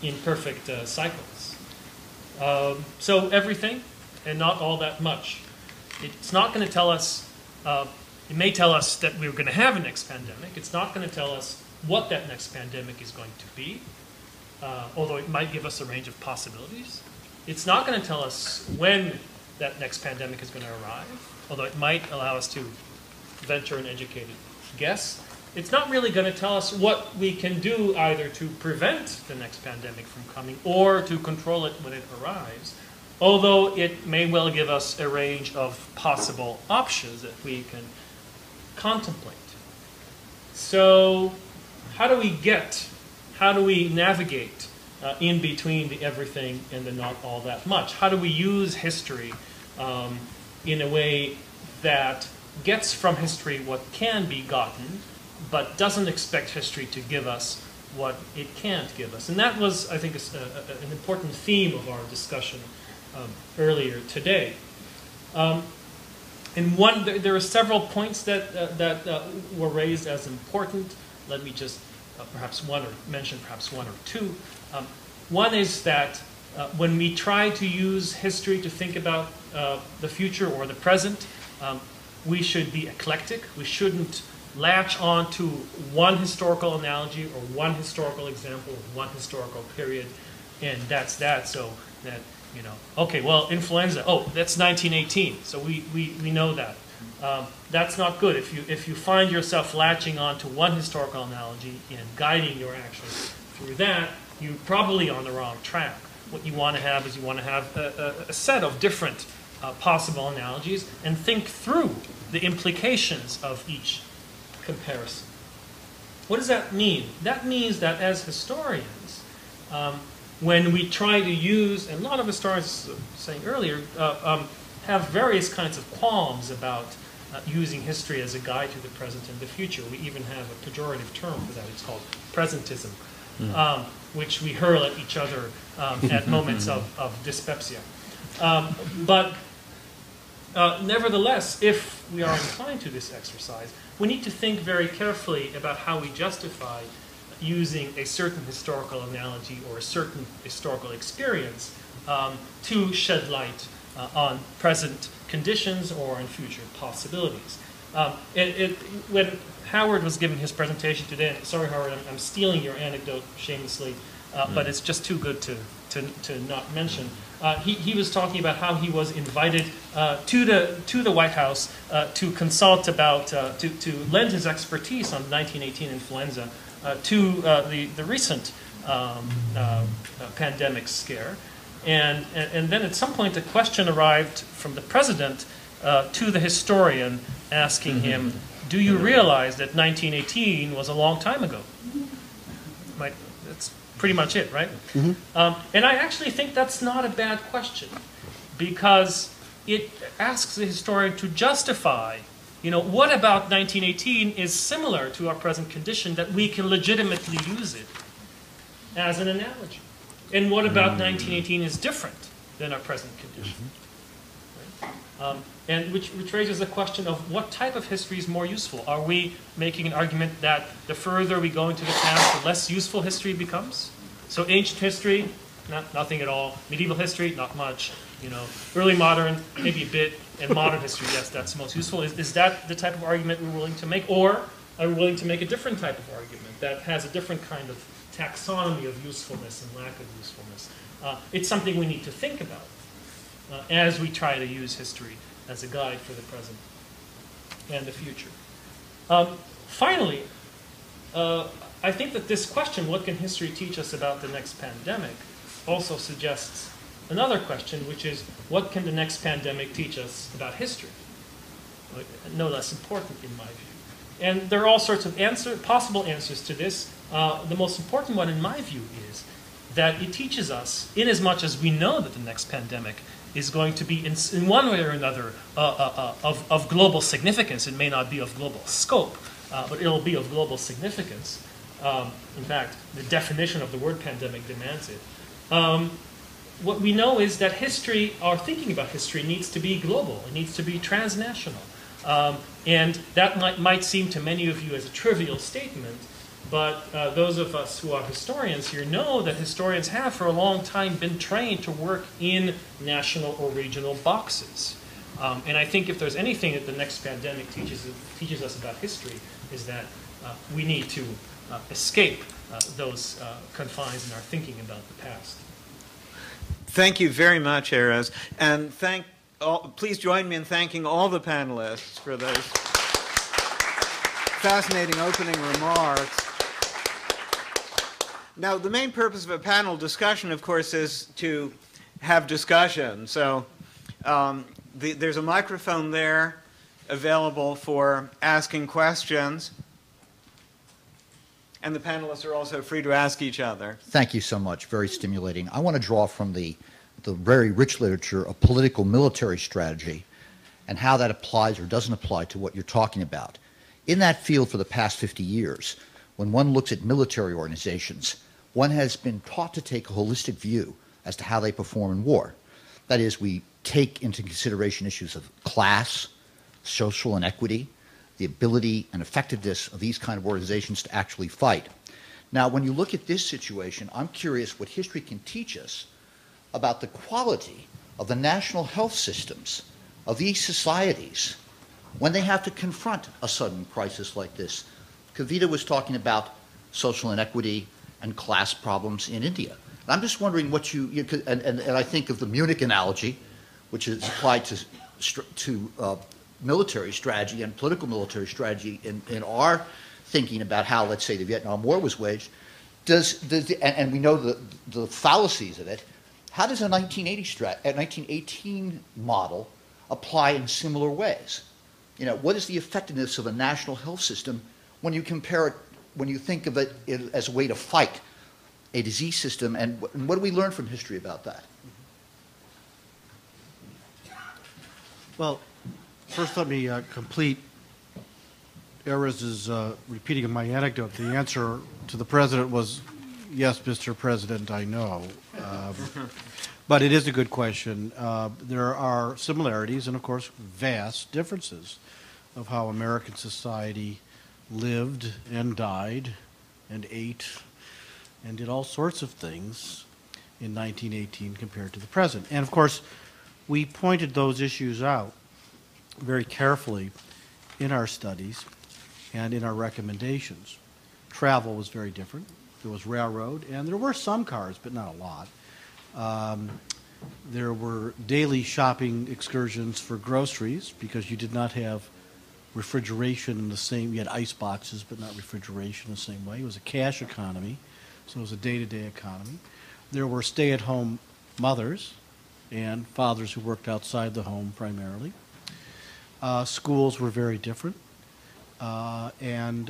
in perfect cycles. So everything, and not all that much. It's not going to tell us, it may tell us that we're going to have a next pandemic. It's not going to tell us what that next pandemic is going to be, although it might give us a range of possibilities. It's not going to tell us when that next pandemic is going to arrive, although it might allow us to venture an educated guess. It's not really going to tell us what we can do either to prevent the next pandemic from coming or to control it when it arrives, although it may well give us a range of possible options that we can contemplate. So how do we navigate in between the everything and the not all that much? How do we use history in a way that gets from history what can be gotten, but doesn't expect history to give us what it can't give us? And that was, I think, an important theme of our discussion earlier today. And there are several points that were raised as important. Let me just mention perhaps one or two. One is that when we try to use history to think about the future or the present, we should be eclectic. We shouldn't latch on to one historical analogy or one historical example of one historical period, and that's that. So that, okay, well, influenza, that's 1918, so we know that. That's not good. If you find yourself latching on to one historical analogy and guiding your actions through that, you're probably on the wrong track. What you want to have is a set of different possible analogies and think through the implications of each comparison. What does that mean? That means that as historians, when we try to use, and a lot of historians, saying earlier, have various kinds of qualms about using history as a guide to the present and the future. We even have a pejorative term for that. It's called presentism, which we hurl at each other at moments of dyspepsia. But nevertheless, if we are inclined to this exercise, we need to think very carefully about how we justify using a certain historical analogy or a certain historical experience to shed light on present conditions or on future possibilities. When Howard was giving his presentation today, sorry Howard, I'm stealing your anecdote shamelessly, but it's just too good to not mention. He was talking about how he was invited to the White House to consult about, to lend his expertise on 1918 influenza to the recent pandemic scare. And then at some point a question arrived from the president to the historian asking him, do you realize that 1918 was a long time ago? That's pretty much it, right? And I actually think that's not a bad question, because it asks the historian to justify, what about 1918 is similar to our present condition that we can legitimately use it as an analogy? And what about 1918 is different than our present condition? Right? And which raises the question of what type of history is more useful. Are we making an argument that the further we go into the past, the less useful history becomes? So ancient history, nothing at all. Medieval history, not much. Early modern, maybe a bit. And modern history, yes, that's the most useful. Is that the type of argument we're willing to make? Or are we willing to make a different type of argument that has a different kind of taxonomy of usefulness and lack of usefulness? It's something we need to think about as we try to use history as a guide for the present and the future. Finally, I think that this question, what can history teach us about the next pandemic, also suggests another question, which is, what can the next pandemic teach us about history? No less important in my view. And there are all sorts of possible answers to this. The most important one in my view is that it teaches us, in as much as we know that the next pandemic is going to be in one way or another of global significance. It may not be of global scope, but it'll be of global significance. In fact, the definition of the word pandemic demands it. What we know is that history, our thinking about history, needs to be global. It needs to be transnational. And that might seem to many of you as a trivial statement, but those of us who are historians here know that historians have for a long time been trained to work in national or regional boxes. And I think if there's anything that the next pandemic teaches us about history, is that we need to escape those confines in our thinking about the past. Thank you very much, Eros. And please join me in thanking all the panelists for those. fascinating opening remarks. Now, the main purpose of a panel discussion, of course, is to have discussion. So there's a microphone there available for asking questions. And the panelists are also free to ask each other. Thank you so much. Very stimulating. I want to draw from the very rich literature of political military strategy and how that applies or doesn't apply to what you're talking about. In that field for the past 50 years, when one looks at military organizations, one has been taught to take a holistic view as to how they perform in war. That is, we take into consideration issues of class, social inequity, the ability and effectiveness of these kind of organizations to actually fight. Now, when you look at this situation, I'm curious what history can teach us about the quality of the national health systems of these societies when they have to confront a sudden crisis like this. Kavita was talking about social inequity and class problems in India. And I'm just wondering what and I think of the Munich analogy, which is applied to military strategy and political military strategy in our thinking about how, let's say, the Vietnam War was waged. And we know the fallacies of it. How does a 1918 model apply in similar ways? You know, what is the effectiveness of a national health system when you compare it, when you think of it as a way to fight a disease system, and what do we learn from history about that? Well, first let me complete Eros's repeating of my anecdote. The answer to the President was, yes, Mr. President, I know. But it is a good question. There are similarities and, of course, vast differences of how American society lived and died and ate and did all sorts of things in 1918 compared to the present. And, of course, we pointed those issues out very carefully in our studies and in our recommendations. Travel was very different. There was railroad, and there were some cars, but not a lot. There were daily shopping excursions for groceries because you did not have refrigeration in the same, you had ice boxes, but not refrigeration the same way. It was a cash economy, so it was a day-to-day economy. There were stay-at-home mothers and fathers who worked outside the home primarily. Schools were very different. And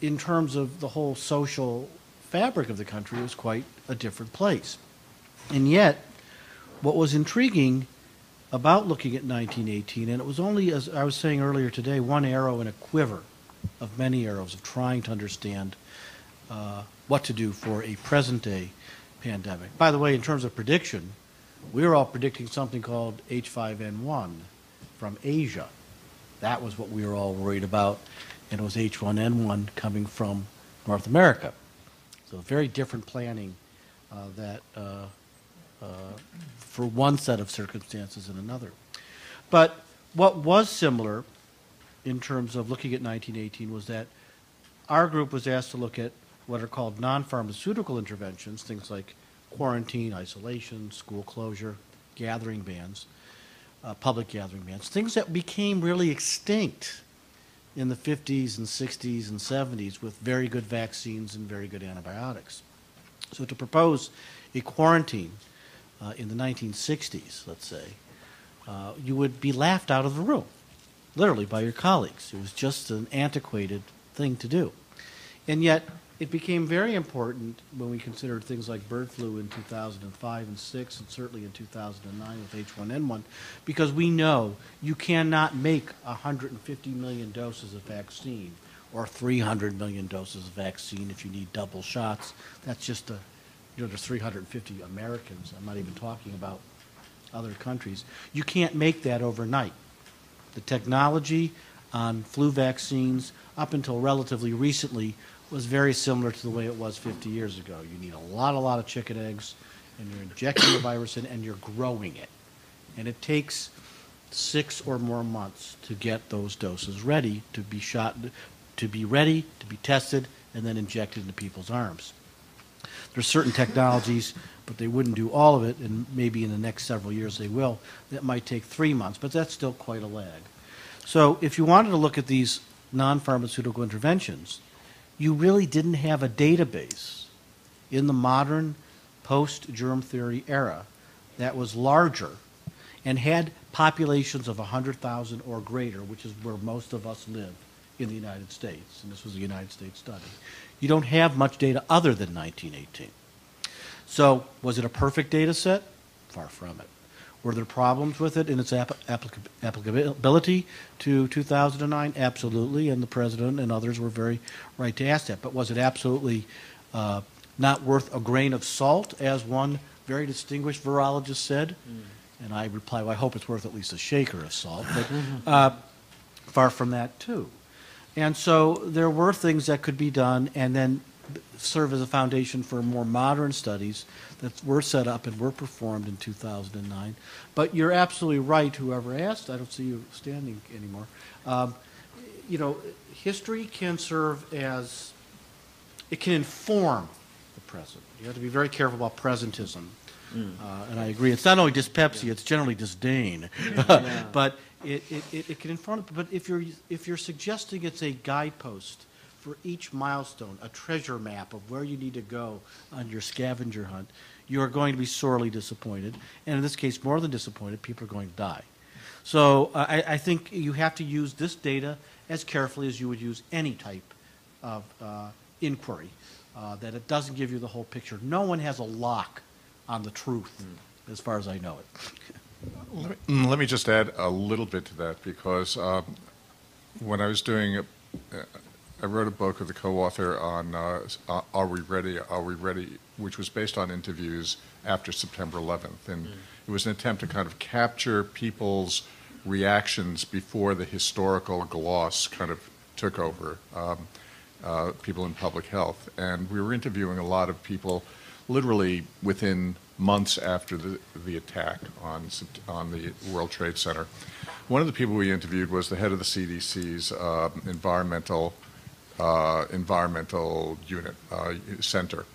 in terms of the whole social fabric of the country, it was quite a different place. And yet, what was intriguing about looking at 1918, and it was only, as I was saying earlier today, one arrow in a quiver of many arrows of trying to understand what to do for a present-day pandemic. By the way, in terms of prediction, we were all predicting something called H5N1 from Asia. That was what we were all worried about, and it was H1N1 coming from North America. So very different planning for one set of circumstances and another. But what was similar in terms of looking at 1918 was that our group was asked to look at what are called non-pharmaceutical interventions, things like quarantine, isolation, school closure, gathering bans, public gathering bans, things that became really extinct in the 50s and 60s and 70s with very good vaccines and very good antibiotics. So to propose a quarantine in the 1960s, let's say, you would be laughed out of the room, literally by your colleagues. It was just an antiquated thing to do. And yet, it became very important when we considered things like bird flu in 2005 and 6, and certainly in 2009 with H1N1, because we know you cannot make 150 million doses of vaccine or 300 million doses of vaccine if you need double shots. That's just there's 350 Americans. I'm not even talking about other countries. You can't make that overnight. The technology on flu vaccines, up until relatively recently, was very similar to the way it was 50 years ago. You need a lot of chicken eggs, and you're injecting the virus in, and you're growing it. And it takes 6 or more months to get those doses ready to be shot, to be ready, to be tested, and then injected into people's arms. There's certain technologies, but they wouldn't do all of it, and maybe in the next several years they will. That might take 3 months, but that's still quite a lag. So if you wanted to look at these non-pharmaceutical interventions, you really didn't have a database in the modern post-germ theory era that was larger and had populations of 100,000 or greater, which is where most of us live in the United States, and this was a United States study. You don't have much data other than 1918. So was it a perfect data set? Far from it. Were there problems with it in its applicability to 2009? Absolutely, and the President and others were very right to ask that. But was it absolutely not worth a grain of salt, as one very distinguished virologist said? And I reply, well, I hope it's worth at least a shaker of salt, but far from that, too. And so there were things that could be done and then serve as a foundation for more modern studies that were set up and were performed in 2009. But you're absolutely right, whoever asked. I don't see you standing anymore. You know, history can serve as, it can inform the present. You have to be very careful about presentism. And I agree. It's not only dyspepsia; it's generally disdain. But it can inform. But if you're suggesting it's a guidepost for each milestone, a treasure map of where you need to go on your scavenger hunt, you are going to be sorely disappointed. And in this case, more than disappointed, people are going to die. So I think you have to use this data as carefully as you would use any type of inquiry. That it doesn't give you the whole picture. No one has a lock on the truth, as far as I know it. Let me just add a little bit to that, because when I was doing, I wrote a book with a co-author on Are We Ready, Are We Ready, which was based on interviews after September 11th. And it was an attempt to kind of capture people's reactions before the historical gloss kind of took over, people in public health. And we were interviewing a lot of people literally within months after the attack on the World Trade Center. One of the people we interviewed was the head of the CDC's environmental unit, center,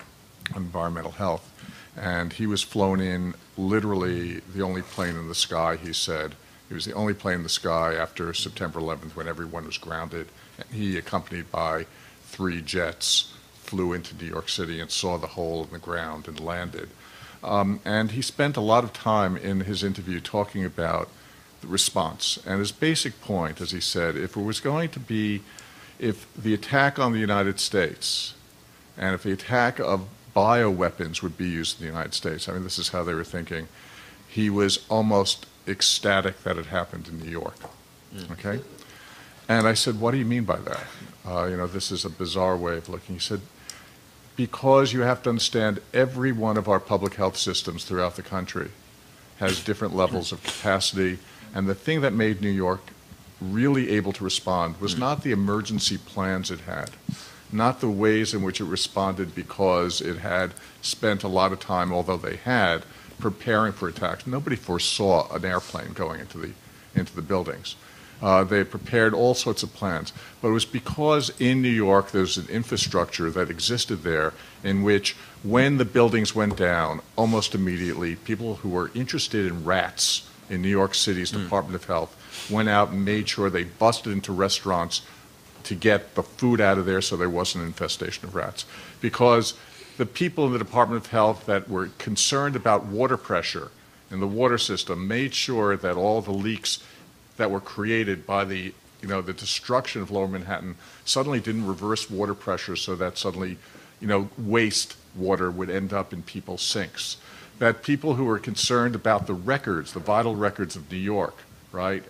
environmental health. And he was flown in, literally the only plane in the sky, he said. He was the only plane in the sky after September 11th when everyone was grounded. He, accompanied by 3 jets, flew into New York City and saw the hole in the ground and landed. And he spent a lot of time in his interview talking about the response. And his basic point, as he said, if the attack on the United States and if the attack of bioweapons would be used in the United States, I mean, this is how they were thinking, he was almost ecstatic that it happened in New York. Okay? And I said, what do you mean by that? You know, this is a bizarre way of looking. He said, because you have to understand every one of our public health systems throughout the country has different levels of capacity. And the thing that made New York really able to respond was not the emergency plans it had, not the ways in which it responded because it had spent a lot of time, although they had, preparing for attacks. Nobody foresaw an airplane going into the buildings. They had prepared all sorts of plans. But it was because in New York there's an infrastructure that existed there in which when the buildings went down, almost immediately, people who were interested in rats in New York City's Department of Health went out and made sure they busted into restaurants to get the food out of there so there wasn't an infestation of rats. Because the people in the Department of Health that were concerned about water pressure in the water system made sure that all the leaks that were created by the destruction of Lower Manhattan suddenly didn't reverse water pressure so that suddenly, waste water would end up in people's sinks. That people who were concerned about the records, the vital records of New York, right,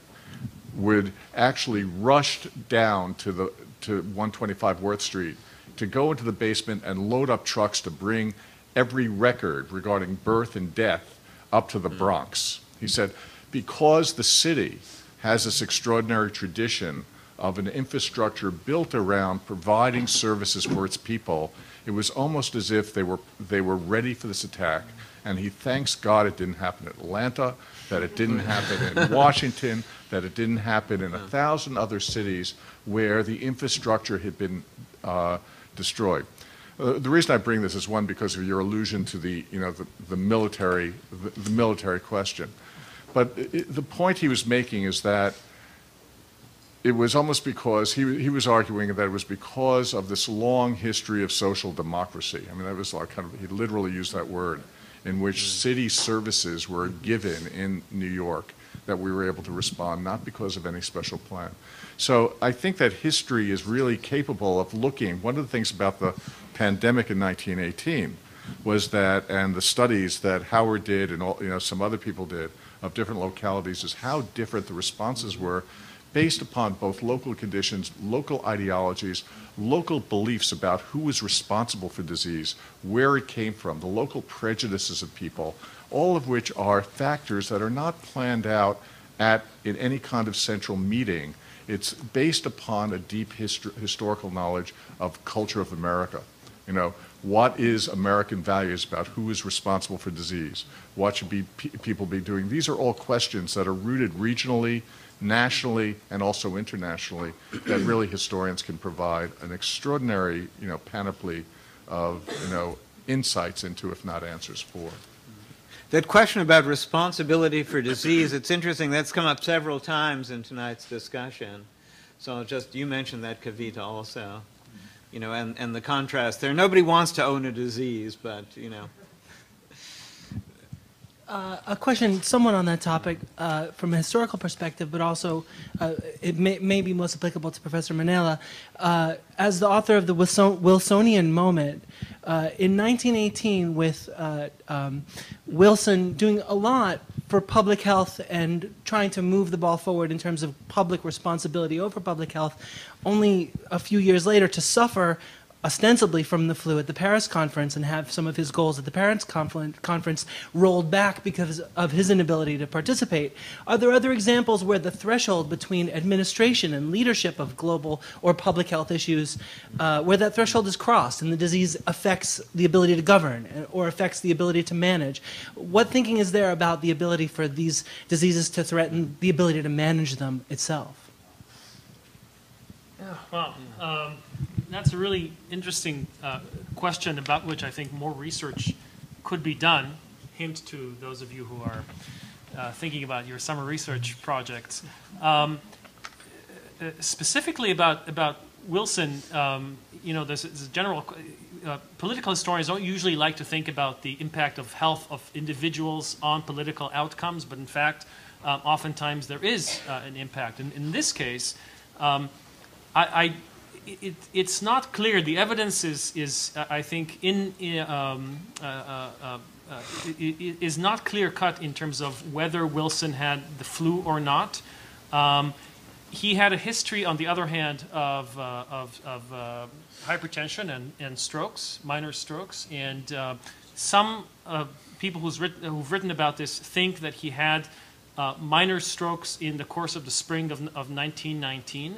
would actually rush down to 125 Worth Street to go into the basement and load up trucks to bring every record regarding birth and death up to the Bronx. He said, because the city has this extraordinary tradition of an infrastructure built around providing services for its people, it was almost as if they were ready for this attack. And he thanks God it didn't happen in Atlanta, that it didn't happen in Washington, that it didn't happen in 1,000 other cities where the infrastructure had been destroyed. The reason I bring this is, one, because of your allusion to the military question. But the point he was making is that it was almost because he was arguing that it was because of this long history of social democracy. I mean, that was like he literally used that word, in which city services were given in New York, that we were able to respond, not because of any special plan. So I think that history is really capable of looking. One of the things about the pandemic in 1918 was that, and the studies that Howard did and all, some other people did of different localities, is how different the responses were based upon both local conditions, local ideologies, local beliefs about who was responsible for disease, where it came from, the local prejudices of people, all of which are factors that are not planned out in any kind of central meeting. It's based upon a deep historical knowledge of culture of America. What is American values about who is responsible for disease? What should people be doing? These are all questions that are rooted regionally, nationally, and also internationally, that really historians can provide an extraordinary, panoply of, insights into, if not answers for. That question about responsibility for disease, it's interesting. That's come up several times in tonight's discussion. So you mentioned that, Kavita, also. And the contrast there. Nobody wants to own a disease, but, A question somewhat on that topic from a historical perspective, but also it may be most applicable to Professor Manila. As the author of the Wilsonian Moment, in 1918, with Wilson doing a lot for public health and trying to move the ball forward in terms of public responsibility over public health, only a few years later to suffer ostensibly from the flu at the Paris conference and have some of his goals at the Paris conference rolled back because of his inability to participate. Are there other examples where the threshold between administration and leadership of global or public health issues, where that threshold is crossed and the disease affects the ability to govern or affects the ability to manage? What thinking is there about the ability for these diseases to threaten the ability to manage them itself? Yeah, well, that's a really interesting question about which I think more research could be done. Hint to those of you who are thinking about your summer research projects. Specifically about Wilson, there's a general, political historians don't usually like to think about the impact of health of individuals on political outcomes, but in fact, oftentimes there is an impact. And in this case, it's not clear. The evidence is I think, is not clear cut in terms of whether Wilson had the flu or not. He had a history, on the other hand, of hypertension and strokes, minor strokes, and some people who've written about this think that he had minor strokes in the course of the spring of 1919.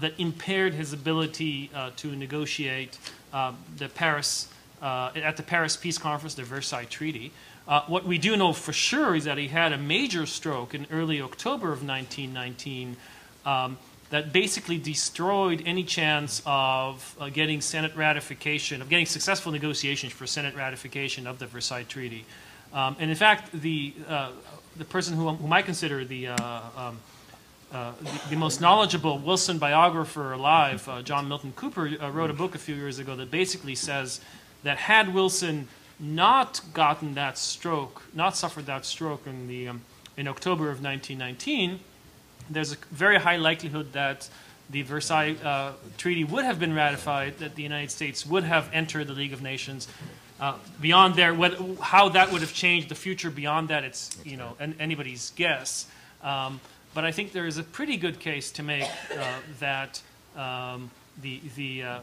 That impaired his ability to negotiate at the Paris Peace Conference, the Versailles Treaty. What we do know for sure is that he had a major stroke in early October of 1919 that basically destroyed any chance of getting Senate ratification, of getting successful negotiations for Senate ratification of the Versailles Treaty. And in fact, the person whom I consider the most knowledgeable Wilson biographer alive, John Milton Cooper, wrote a book a few years ago that basically says that had Wilson not gotten that stroke, not suffered that stroke in October of 1919, there's a very high likelihood that the Versailles Treaty would have been ratified, that the United States would have entered the League of Nations. Beyond there, how that would have changed the future beyond that, it's anybody's guess. But I think there is a pretty good case to make that the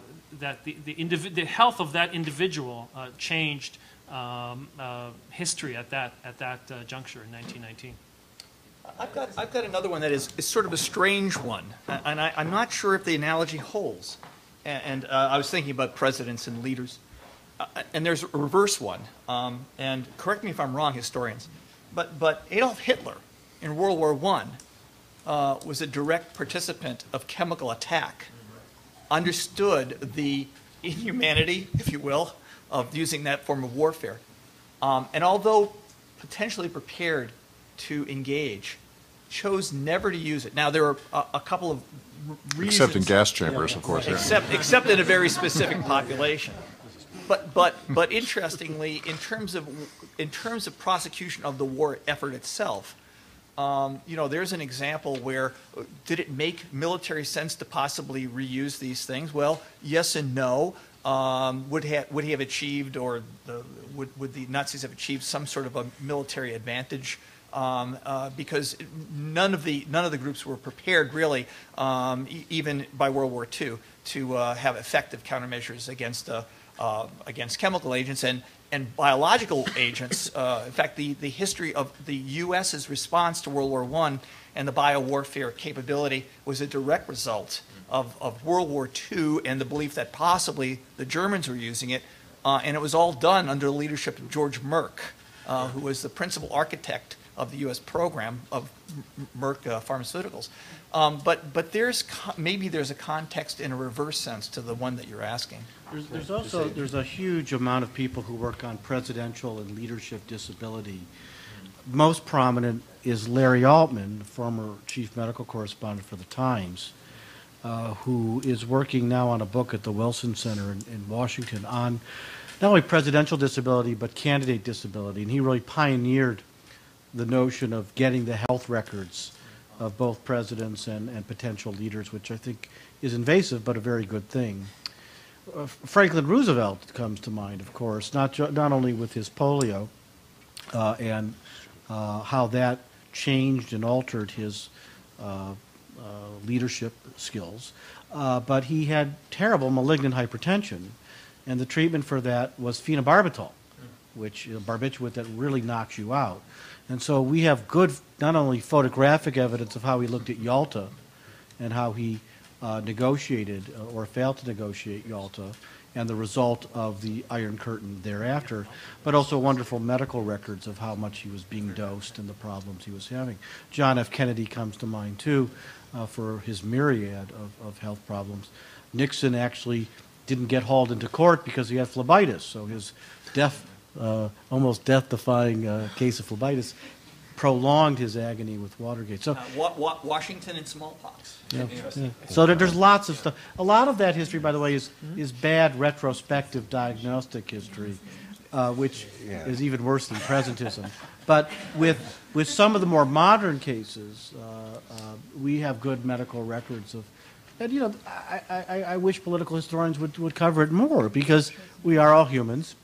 health of that individual changed history at that juncture in 1919. I've got another one that is sort of a strange one, and I'm not sure if the analogy holds. And I was thinking about presidents and leaders, and there's a reverse one. And correct me if I'm wrong, historians, but Adolf Hitler in World War I was a direct participant of chemical attack, understood the inhumanity, if you will, of using that form of warfare, and although potentially prepared to engage, chose never to use it. Now, there are a couple of reasons. Except in gas chambers, of course. Yeah. Except in a very specific population. But interestingly, in terms of prosecution of the war effort itself, there's an example where did it make military sense to possibly reuse these things? Well, yes and no. Would he have achieved, or would the Nazis have achieved some sort of a military advantage? Because none of the groups were prepared really, even by World War II, to have effective countermeasures against chemical agents and biological agents. In fact, the history of the U.S.'s response to World War I and the biowarfare capability was a direct result of World War II and the belief that possibly the Germans were using it. And it was all done under the leadership of George Merck, who was the principal architect of the U.S. program of Merck Pharmaceuticals. But maybe there's a context in a reverse sense to the one that you're asking. There's a huge amount of people who work on presidential and leadership disability. Most prominent is Larry Altman, former chief medical correspondent for the Times, who is working now on a book at the Wilson Center in Washington on not only presidential disability but candidate disability, and he really pioneered the notion of getting the health records of both presidents and potential leaders, which I think is invasive but a very good thing. Franklin Roosevelt comes to mind, of course, not only with his polio and how that changed and altered his leadership skills, but he had terrible malignant hypertension, and the treatment for that was phenobarbital, which is a barbiturate that really knocks you out. And so we have good, not only photographic evidence of how he looked at Yalta and how he negotiated or failed to negotiate Yalta and the result of the Iron Curtain thereafter, but also wonderful medical records of how much he was being dosed and the problems he was having. John F. Kennedy comes to mind, too, for his myriad of health problems. Nixon actually didn't get hauled into court because he had phlebitis, so his almost death-defying case of phlebitis prolonged his agony with Watergate. So Washington and smallpox. Yeah. So there's lots of stuff. A lot of that history, by the way, is bad retrospective diagnostic history, which is even worse than presentism. But with some of the more modern cases, we have good medical records of. And I wish political historians would cover it more, because we are all humans.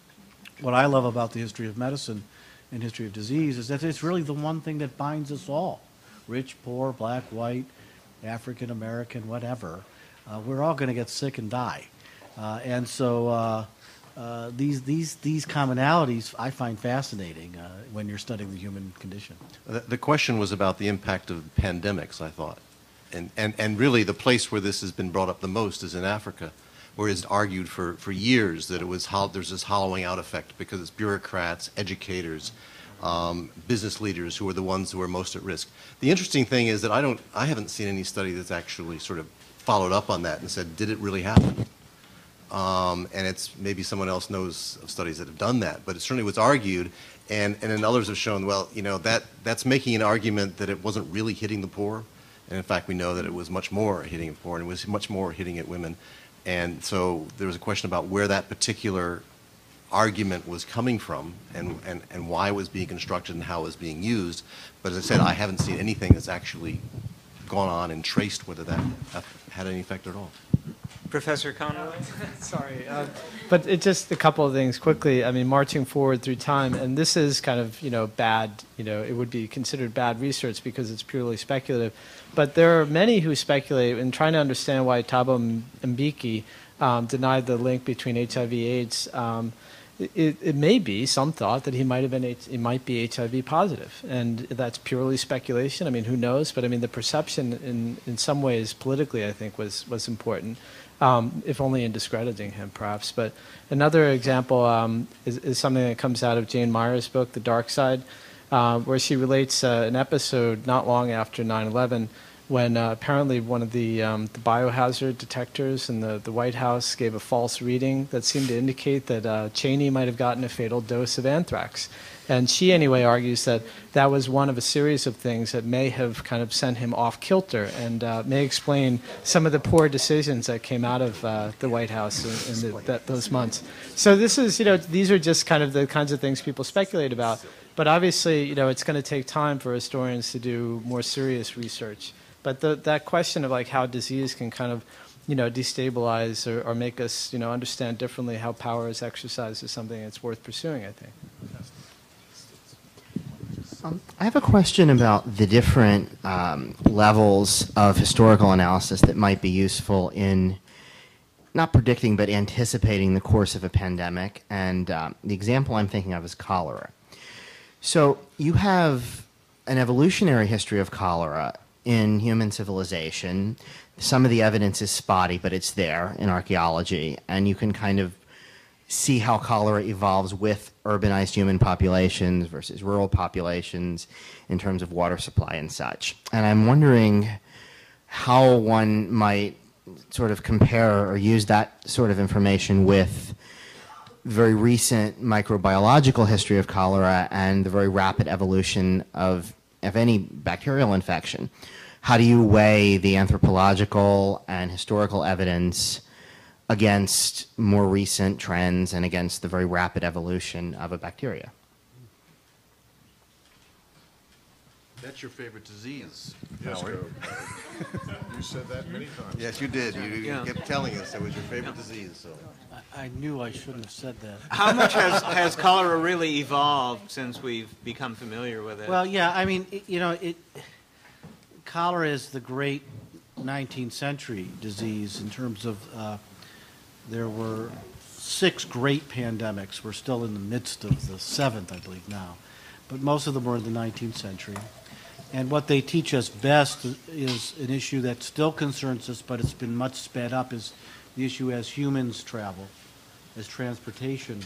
What I love about the history of medicine and history of disease is that it's really the one thing that binds us all. Rich, poor, black, white, African American, whatever. We're all going to get sick and die. And so these commonalities I find fascinating when you're studying the human condition. The question was about the impact of pandemics, I thought. And really the place where this has been brought up the most is in Africa, where it's argued for years that there's this hollowing out effect because it's bureaucrats, educators, business leaders who are the ones who are most at risk. The interesting thing is that I haven't seen any study that's actually sort of followed up on that and said, did it really happen? And it's maybe someone else knows of studies that have done that, but it certainly was argued, and then others have shown, well, that's making an argument that it wasn't really hitting the poor, and in fact we know that it was much more hitting the poor, and it was much more hitting at women. And so there was a question about where that particular argument was coming from and why it was being constructed and how it was being used. But as I said, I haven't seen anything that's actually gone on and traced whether that had any effect at all. Professor Conway? Sorry, but it just a couple of things quickly. I mean, marching forward through time, and this is kind of bad, it would be considered bad research because it's purely speculative. But there are many who speculate in trying to understand why Thabo Mbeki denied the link between HIV/AIDS. It may be some thought that he might be HIV positive, and that's purely speculation. I mean, who knows? But I mean, the perception in some ways politically, I think, was important, if only in discrediting him, perhaps. But another example is something that comes out of Jane Meyer's book, The Dark Side, where she relates an episode not long after 9/11 when apparently one of the biohazard detectors in the White House gave a false reading that seemed to indicate that Cheney might have gotten a fatal dose of anthrax. And she, anyway, argues that that was one of a series of things that may have kind of sent him off kilter and may explain some of the poor decisions that came out of the White House in those months. So this is, these are just kind of the kinds of things people speculate about. But obviously, it's going to take time for historians to do more serious research. But that question of like how disease can kind of, destabilize or make us, understand differently how power is exercised is something that's worth pursuing, I think. I have a question about the different levels of historical analysis that might be useful in not predicting but anticipating the course of a pandemic. And the example I'm thinking of is cholera. So you have an evolutionary history of cholera in human civilization. Some of the evidence is spotty, but it's there in archaeology, and you can kind of see how cholera evolves with urbanized human populations versus rural populations in terms of water supply and such. And I'm wondering how one might sort of compare or use that sort of information with very recent microbiological history of cholera and the very rapid evolution of any bacterial infection. How do you weigh the anthropological and historical evidence against more recent trends and against the very rapid evolution of a bacteria? That's your favorite disease, Yes, Howard. you said that many times. Yes, you did. You kept telling us it was your favorite disease. So. I knew I shouldn't have said that. How much has cholera really evolved since we've become familiar with it? Well, yeah, I mean, cholera is the great 19th century disease in terms of there were 6 great pandemics. We're still in the midst of the 7th, I believe, now. But most of them were in the 19th century. And what they teach us best is an issue that still concerns us, but it's been much sped up, is the issue as humans travel, as transportation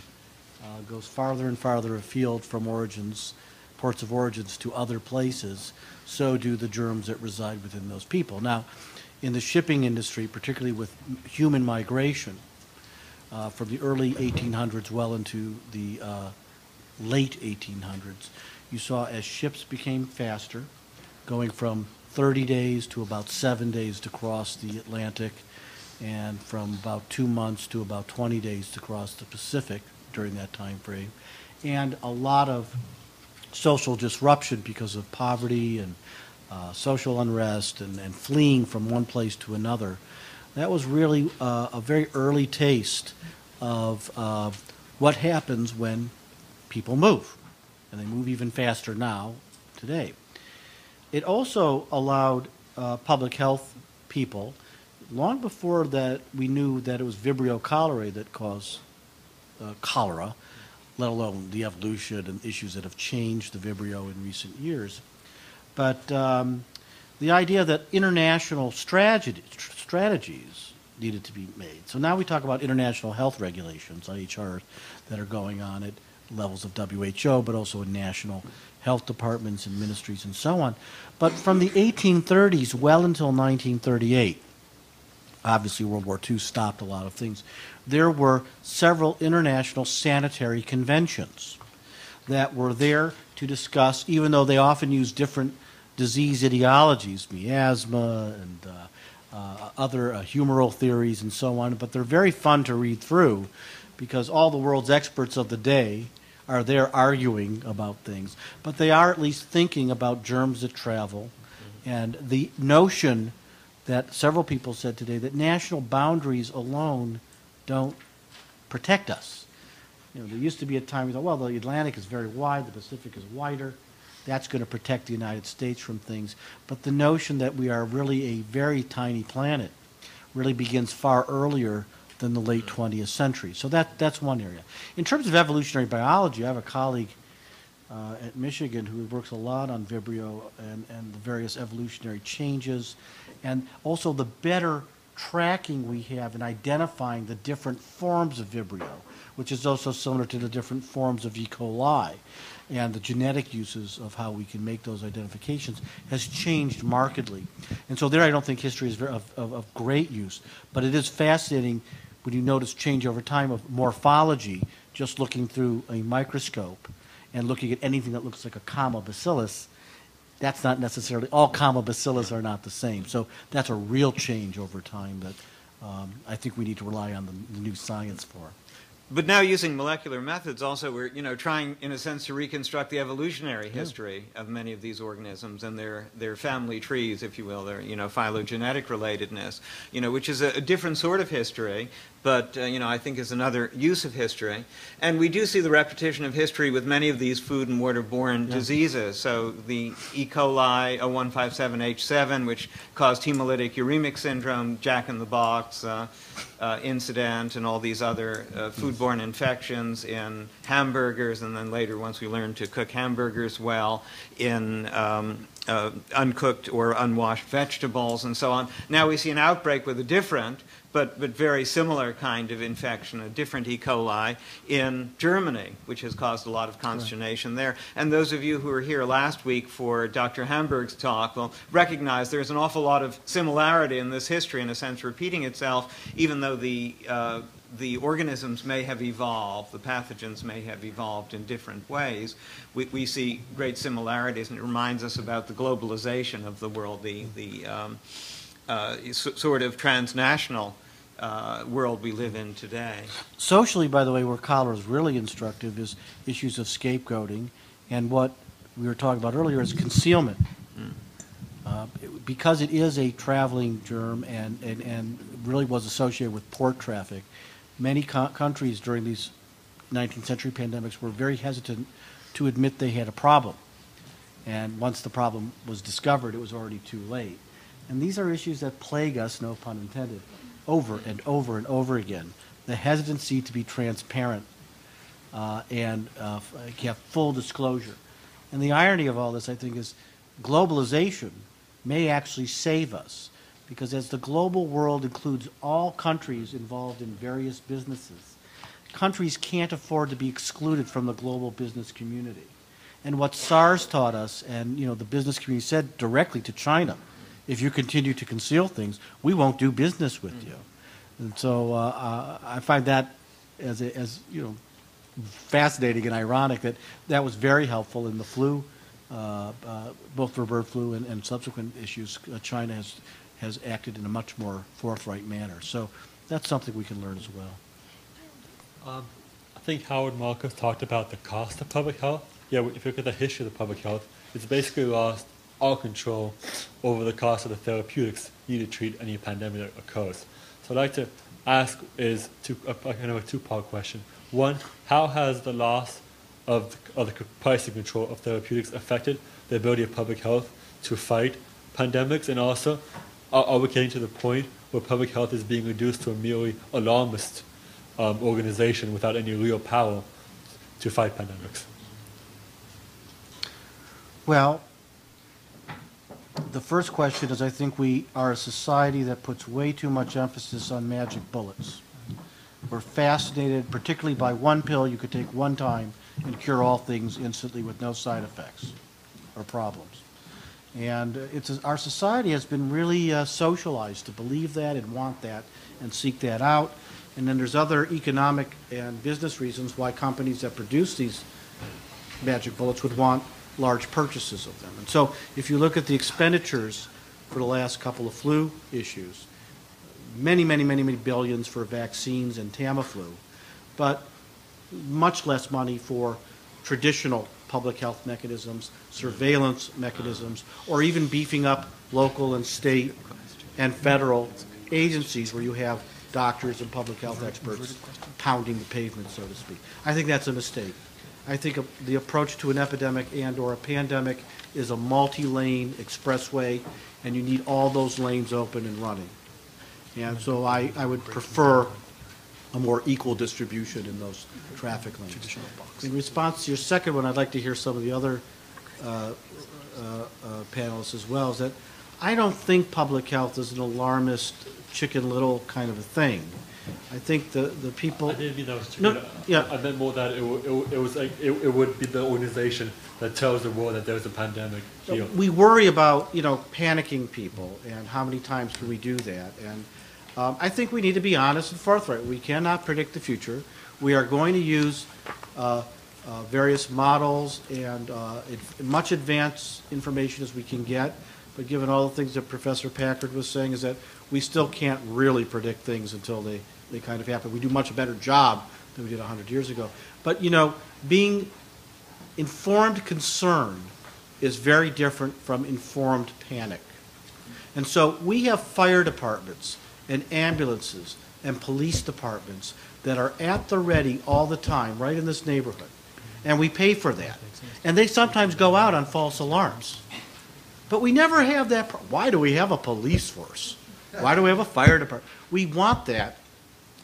goes farther and farther afield from origins, ports of origins to other places, so do the germs that reside within those people. Now, in the shipping industry, particularly with human migration, from the early 1800s well into the late 1800s, you saw as ships became faster, going from 30 days to about 7 days to cross the Atlantic, and from about 2 months to about 20 days to cross the Pacific during that time frame, and a lot of social disruption because of poverty and social unrest and fleeing from one place to another. That was really a very early taste of what happens when people move, and they move even faster now, today. It also allowed public health people, long before that we knew that it was Vibrio cholerae that caused cholera, let alone the evolution and issues that have changed the Vibrio in recent years. But the idea that international strategies needed to be made. So now we talk about international health regulations, IHR, that are going on at levels of WHO, but also in national health departments and ministries and so on. But from the 1830s well until 1938, obviously World War II stopped a lot of things, there were several international sanitary conventions that were there to discuss, even though they often use different disease ideologies, miasma and other humoral theories and so on, but they're very fun to read through because all the world's experts of the day are there arguing about things, but they are at least thinking about germs that travel, and the notion that several people said today that national boundaries alone don't protect us. You know, there used to be a time we thought, well, the Atlantic is very wide, the Pacific is wider, that's going to protect the United States from things, but the notion that we are really a very tiny planet really begins far earlier than the late 20th century. So that's one area. In terms of evolutionary biology, I have a colleague at Michigan who works a lot on Vibrio and the various evolutionary changes, and also the better tracking we have in identifying the different forms of Vibrio, which is also similar to the different forms of E. coli, and the genetic uses of how we can make those identifications has changed markedly. And so there I don't think history is of great use, but it is fascinating when you notice change over time of morphology just looking through a microscope and looking at anything that looks like a comma bacillus, that's not necessarily, all comma bacillus are not the same. So that's a real change over time that I think we need to rely on the new science for. But now using molecular methods also, we're trying in a sense to reconstruct the evolutionary history of many of these organisms and their family trees, if you will, their phylogenetic relatedness, which is a different sort of history, but I think is another use of history. And we do see the repetition of history with many of these food and waterborne diseases. So the E. coli 0157H7, which caused hemolytic uremic syndrome, Jack-in-the-Box incident, and all these other foodborne infections in hamburgers, and then later, once we learned to cook hamburgers well, in uncooked or unwashed vegetables and so on. Now we see an outbreak with a different but very similar kind of infection, a different E. coli in Germany, which has caused a lot of consternation there. And those of you who were here last week for Dr. Hamburg's talk will recognize there's an awful lot of similarity in this history, in a sense repeating itself, even though the organisms may have evolved, the pathogens may have evolved in different ways. We see great similarities, and it reminds us about the globalization of the world, the sort of transnational world we live in today. Socially, by the way, where cholera is really instructive is issues of scapegoating, and what we were talking about earlier is concealment. Because it is a traveling germ and really was associated with port traffic, many countries during these 19th century pandemics were very hesitant to admit they had a problem. And once the problem was discovered, it was already too late. And these are issues that plague us, no pun intended, over and over and over again. The hesitancy to be transparent and have full disclosure. And the irony of all this, I think, is globalization may actually save us, because as the global world includes all countries involved in various businesses, countries can't afford to be excluded from the global business community. And what SARS taught us, and the business community said directly to China, if you continue to conceal things, we won't do business with you. And so I find that as fascinating and ironic that was very helpful in the flu, both for bird flu and subsequent issues. China has acted in a much more forthright manner. So that's something we can learn as well. I think Howard Marcus talked about the cost of public health. Yeah, if you look at the history of the public health, it's basically lost all control over the cost of the therapeutics needed to treat any pandemic that occurs. So I'd like to ask is kind of a two-part question. One, how has the loss of the pricing control of therapeutics affected the ability of public health to fight pandemics? And also, are we getting to the point where public health is being reduced to a merely alarmist organization without any real power to fight pandemics? Well, the first question is, I think we are a society that puts way too much emphasis on magic bullets. We're fascinated, particularly by one pill you could take one time and cure all things instantly with no side effects or problems. And our society has been really socialized to believe that and want that and seek that out. And then there's other economic and business reasons why companies that produce these magic bullets would want large purchases of them. And so if you look at the expenditures for the last couple of flu issues, many billions for vaccines and Tamiflu, but much less money for traditional public health mechanisms, surveillance mechanisms, or even beefing up local and state and federal agencies where you have doctors and public health experts pounding the pavement, so to speak. I think that's a mistake. I think the approach to an epidemic and or a pandemic is a multi-lane expressway, and you need all those lanes open and running. And so I would prefer a more equal distribution in those traffic lanes. In response to your second one, I'd like to hear some of the other panelists as well, is that I don't think public health is an alarmist Chicken Little kind of a thing. I think the people. I didn't mean that was chicken. No, yeah. I meant more that it was like it would be the organization that tells the world that there's a pandemic here. We worry about panicking people, and how many times can we do that? And I think we need to be honest and forthright. We cannot predict the future. We are going to use various models and much advanced information as we can get. But given all the things that Professor Packard was saying, is that we still can't really predict things until they kind of happen. We do much better job than we did 100 years ago. But, you know, being informed concern is very different from informed panic. And so we have fire departments and ambulances and police departments that are at the ready all the time, right in this neighborhood. And we pay for that. And they sometimes go out on false alarms. But we never have that. Why do we have a police force? Why do we have a fire department? We want that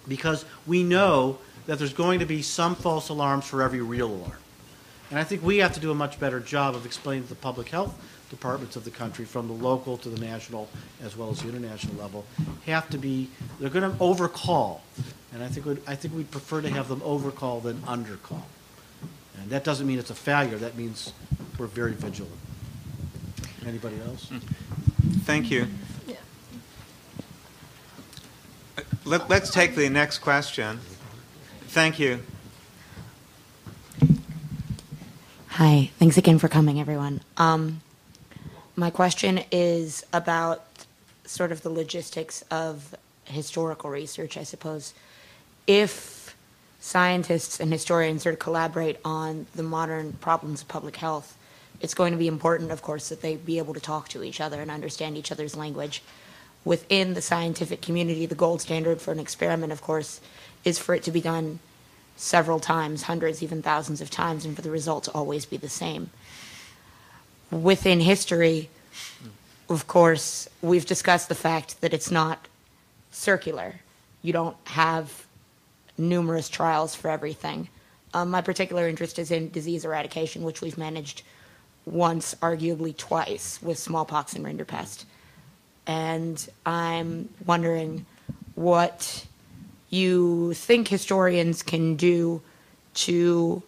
because we know that there's going to be some false alarms for every real alarm. And I think we have to do a much better job of explaining to the public health departments of the country, from the local to the national as well as the international level, they're going to overcall. And I think we'd prefer to have them overcall than undercall. And that doesn't mean it's a failure. That means we're very vigilant. Anybody else? Thank you. Yeah. Let's take the next question. Thank you. Hi. Thanks again for coming, everyone. My question is about sort of the logistics of historical research, I suppose. If scientists and historians are to collaborate on the modern problems of public health, it's going to be important, of course, that they be able to talk to each other and understand each other's language. Within the scientific community, the gold standard for an experiment, of course, is for it to be done several times, hundreds, even thousands of times, and for the results to always be the same. Within history, of course, we've discussed the fact that it's not circular. You don't have numerous trials for everything. My particular interest is in disease eradication, which we've managed once, arguably twice, with smallpox and rinderpest. And I'm wondering what you think historians can do to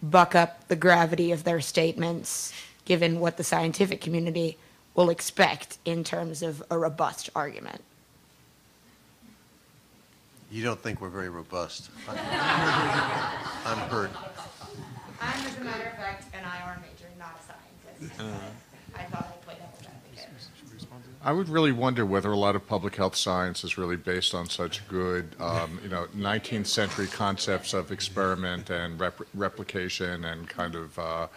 buck up the gravity of their statements, given what the scientific community will expect in terms of a robust argument. You don't think we're very robust. I'm hurt. I'm, as a matter of fact, an IR major, not a scientist. I thought I'd play devil's advocate. I would really wonder whether a lot of public health science is really based on such good, 19th century concepts of experiment and replication and kind of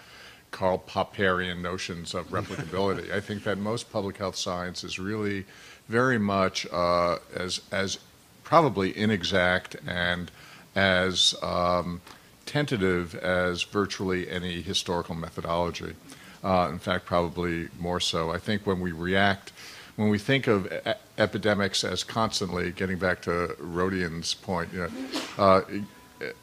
Karl Popperian notions of replicability. I think that most public health science is really very much as probably inexact and as tentative as virtually any historical methodology. In fact, probably more so. I think when we think of epidemics as constantly, getting back to Rodian's point,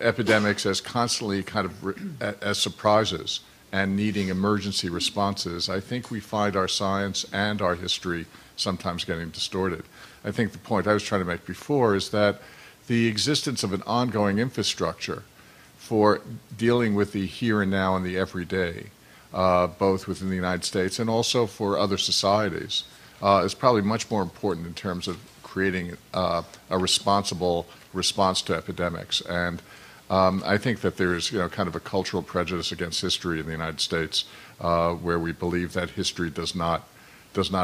epidemics as constantly kind of as surprises and needing emergency responses, I think we find our science and our history sometimes getting distorted. I think the point I was trying to make before is that the existence of an ongoing infrastructure for dealing with the here and now and the everyday, both within the United States and also for other societies, is probably much more important in terms of creating a responsible response to epidemics. And I think that there's kind of a cultural prejudice against history in the United States where we believe that history does not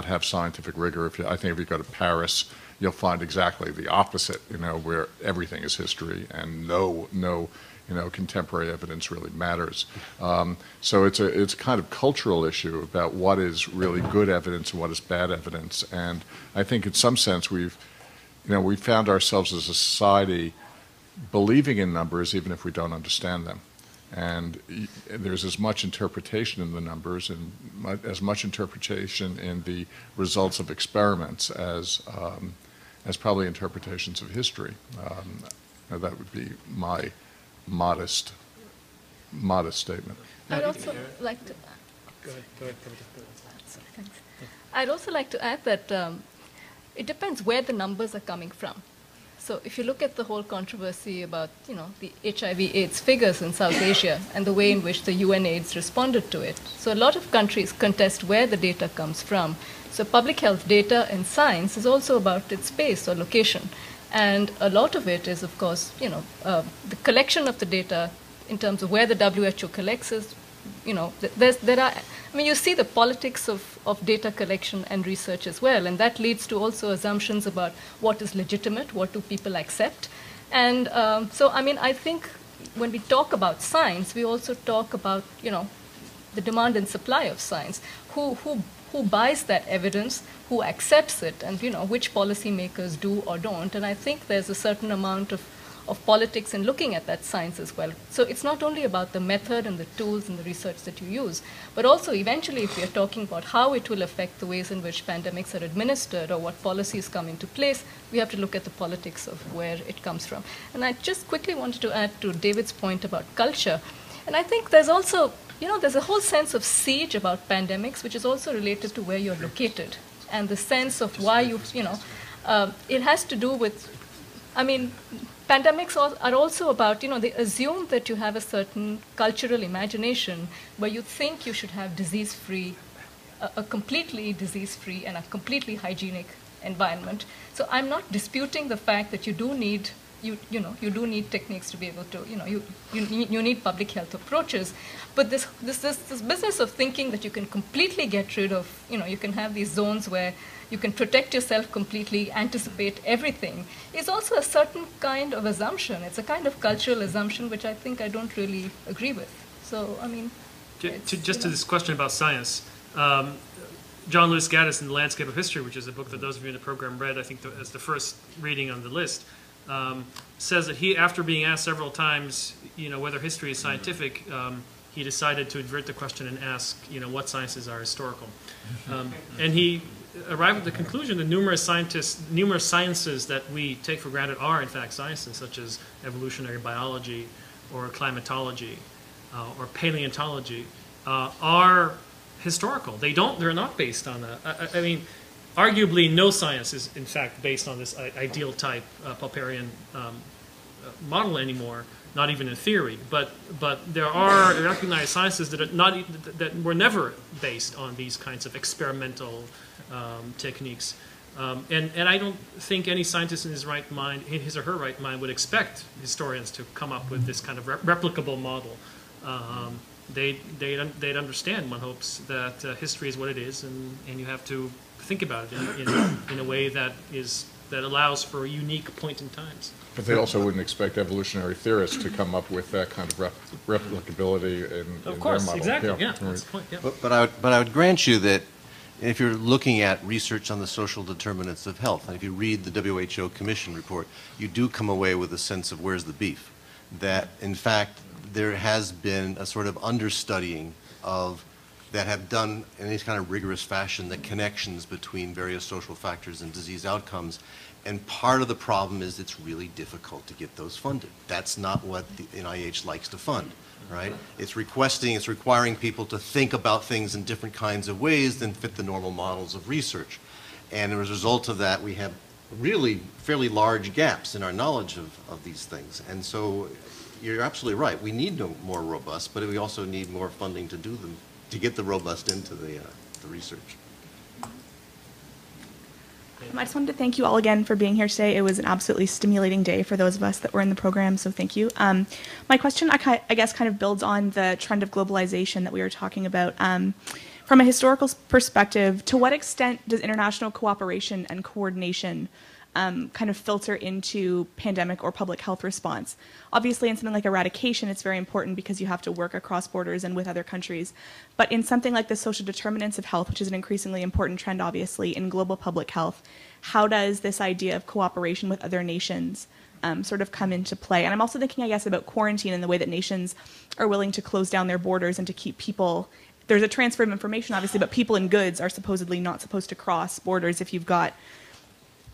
have scientific rigor. I think if you go to Paris, you'll find exactly the opposite, where everything is history and no contemporary evidence really matters. So it's a kind of cultural issue about what is really good evidence and what is bad evidence. And I think in some sense we've found ourselves as a society believing in numbers even if we don't understand them. And there's as much interpretation in the numbers and as much interpretation in the results of experiments as probably interpretations of history. That would be my modest statement. I'd also like to. Go ahead. Sorry, thanks. I'd also like to add that it depends where the numbers are coming from. So if you look at the whole controversy about, the HIV/AIDS figures in South Asia and the way in which the UNAIDS responded to it, so a lot of countries contest where the data comes from. So public health data and science is also about its space or location. And a lot of it is, of course, the collection of the data in terms of where the WHO collects is, you see the politics of data collection and research as well, and that leads to also assumptions about what is legitimate, what do people accept. And I think when we talk about science, we also talk about, the demand and supply of science. Who buys that evidence, who accepts it, and which policymakers do or don't. And I think there's a certain amount of politics in looking at that science as well. So it's not only about the method and the tools and the research that you use, but also eventually if we are talking about how it will affect the ways in which pandemics are administered or what policies come into place, we have to look at the politics of where it comes from. And I just quickly wanted to add to David's point about culture. And I think there's also there's a whole sense of siege about pandemics, which is also related to where you're located, and the sense of why it has to do with, pandemics are also about, they assume that you have a certain cultural imagination where you think you should have disease-free, a completely disease-free and a completely hygienic environment. So I'm not disputing the fact that you do need techniques to be able to, you need public health approaches. But this business of thinking that you can completely get rid of, you can have these zones where you can protect yourself completely, anticipate everything, is also a certain kind of assumption. It's a kind of cultural assumption which I think I don't really agree with. So, Just to this question about science, John Lewis Gaddis in The Landscape of History, which is a book that those of you in the program read, I think as the first reading on the list, says that he, after being asked several times, whether history is scientific, he decided to invert the question and ask, what sciences are historical. And he arrived at the conclusion that numerous sciences that we take for granted are in fact sciences, such as evolutionary biology or climatology or paleontology, are historical. They're not based on that. Arguably, no science is, in fact, based on this ideal type Popperian model anymore, not even in theory. But there are recognized sciences that were never based on these kinds of experimental techniques. And I don't think any scientist in his or her right mind, would expect historians to come up with this kind of replicable model. They'd understand, one hopes, that history is what it is, and you have to think about it in a way that allows for a unique point in times. But they also wouldn't expect evolutionary theorists to come up with that kind of replicability in their model. Of course, exactly. Yeah, that's the point. Yeah. But I would grant you that if you're looking at research on the social determinants of health, and if you read the WHO Commission report, you do come away with a sense of where's the beef. That, in fact, there has been a sort of understudying that have done in any kind of rigorous fashion the connections between various social factors and disease outcomes. And part of the problem is it's really difficult to get those funded. That's not what the NIH likes to fund, right? It's requiring people to think about things in different kinds of ways than fit the normal models of research. And as a result of that, we have really fairly large gaps in our knowledge of these things. And so you're absolutely right. We need more robust, but we also need more funding to do them, to get the robust into the research. I just wanted to thank you all again for being here today. It was an absolutely stimulating day for those of us that were in the program, so thank you. My question, I guess, kind of builds on the trend of globalization that we were talking about. From a historical perspective, to what extent does international cooperation and coordination kind of filter into pandemic or public health response? Obviously, in something like eradication, it's very important because you have to work across borders and with other countries. But in something like the social determinants of health, which is an increasingly important trend, obviously, in global public health, how does this idea of cooperation with other nations sort of come into play? And I'm also thinking, I guess, about quarantine and the way that nations are willing to close down their borders and to keep people. There's a transfer of information, obviously, but people and goods are supposedly not supposed to cross borders. If you've got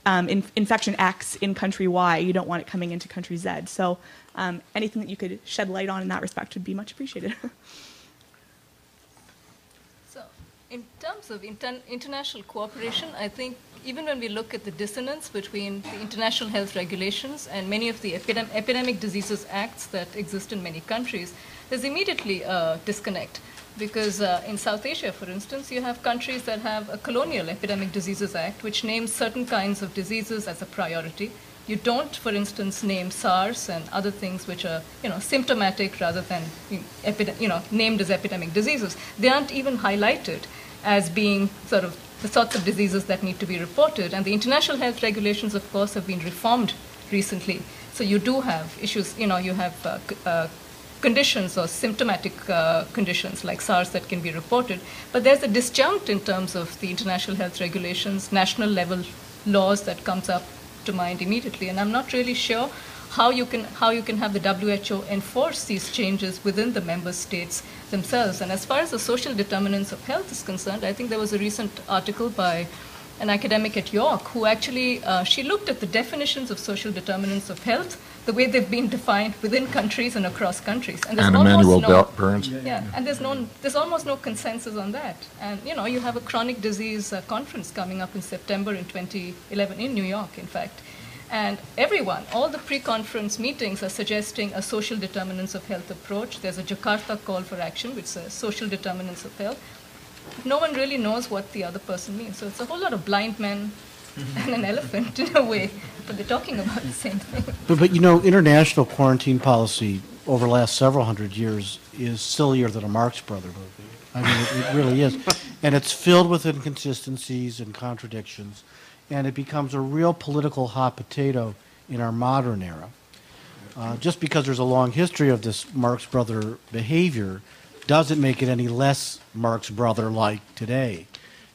infection X in country Y, you don't want it coming into country Z. So anything that you could shed light on in that respect would be much appreciated. So in terms of international cooperation, I think even when we look at the dissonance between the international health regulations and many of the epidemic diseases acts that exist in many countries, there's immediately a disconnect. Because in South Asia, for instance, you have countries that have a colonial epidemic diseases act, which names certain kinds of diseases as a priority. You don't, for instance, name SARS and other things which are, symptomatic rather than, named as epidemic diseases. They aren't even highlighted as being sort of the sorts of diseases that need to be reported. And the international health regulations, of course, have been reformed recently. So you do have issues, you have conditions or symptomatic conditions like SARS that can be reported. But there's a disjunct in terms of the international health regulations, national level laws that comes up to mind immediately. And I'm not really sure how you can have the WHO enforce these changes within the member states themselves. And as far as the social determinants of health is concerned, I think there was a recent article by an academic at York who actually, she looked at the definitions of social determinants of health, the way they've been defined within countries and across countries. And there's Emmanuel Burns. Yeah, and there's almost no consensus on that. And, you have a chronic disease conference coming up in September in 2011 in New York, in fact. And everyone, all the pre-conference meetings are suggesting a social determinants of health approach. There's a Jakarta call for action, which says social determinants of health. No one really knows what the other person means. So it's a whole lot of blind men and an elephant in a way, but they're talking about the same thing. But international quarantine policy over the last several hundred years is sillier than a Marx Brother movie. I mean, it really is. And it's filled with inconsistencies and contradictions, and it becomes a real political hot potato in our modern era. Just because there's a long history of this Marx Brother behavior doesn't make it any less Marx Brother-like today.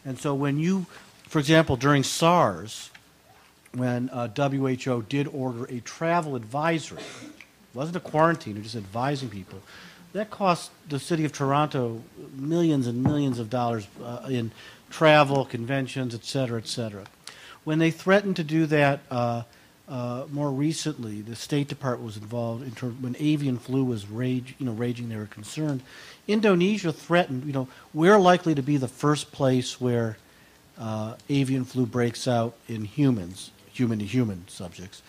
And so when you, for example, during SARS, when WHO did order a travel advisory, it wasn't a quarantine, it was just advising people, that cost the city of Toronto millions and millions of dollars in travel, conventions, et cetera, et cetera. When they threatened to do that more recently, the State Department was involved in terms when avian flu was raging. They were concerned. Indonesia threatened. We're likely to be the first place where avian flu breaks out in humans, human-to-human subjects,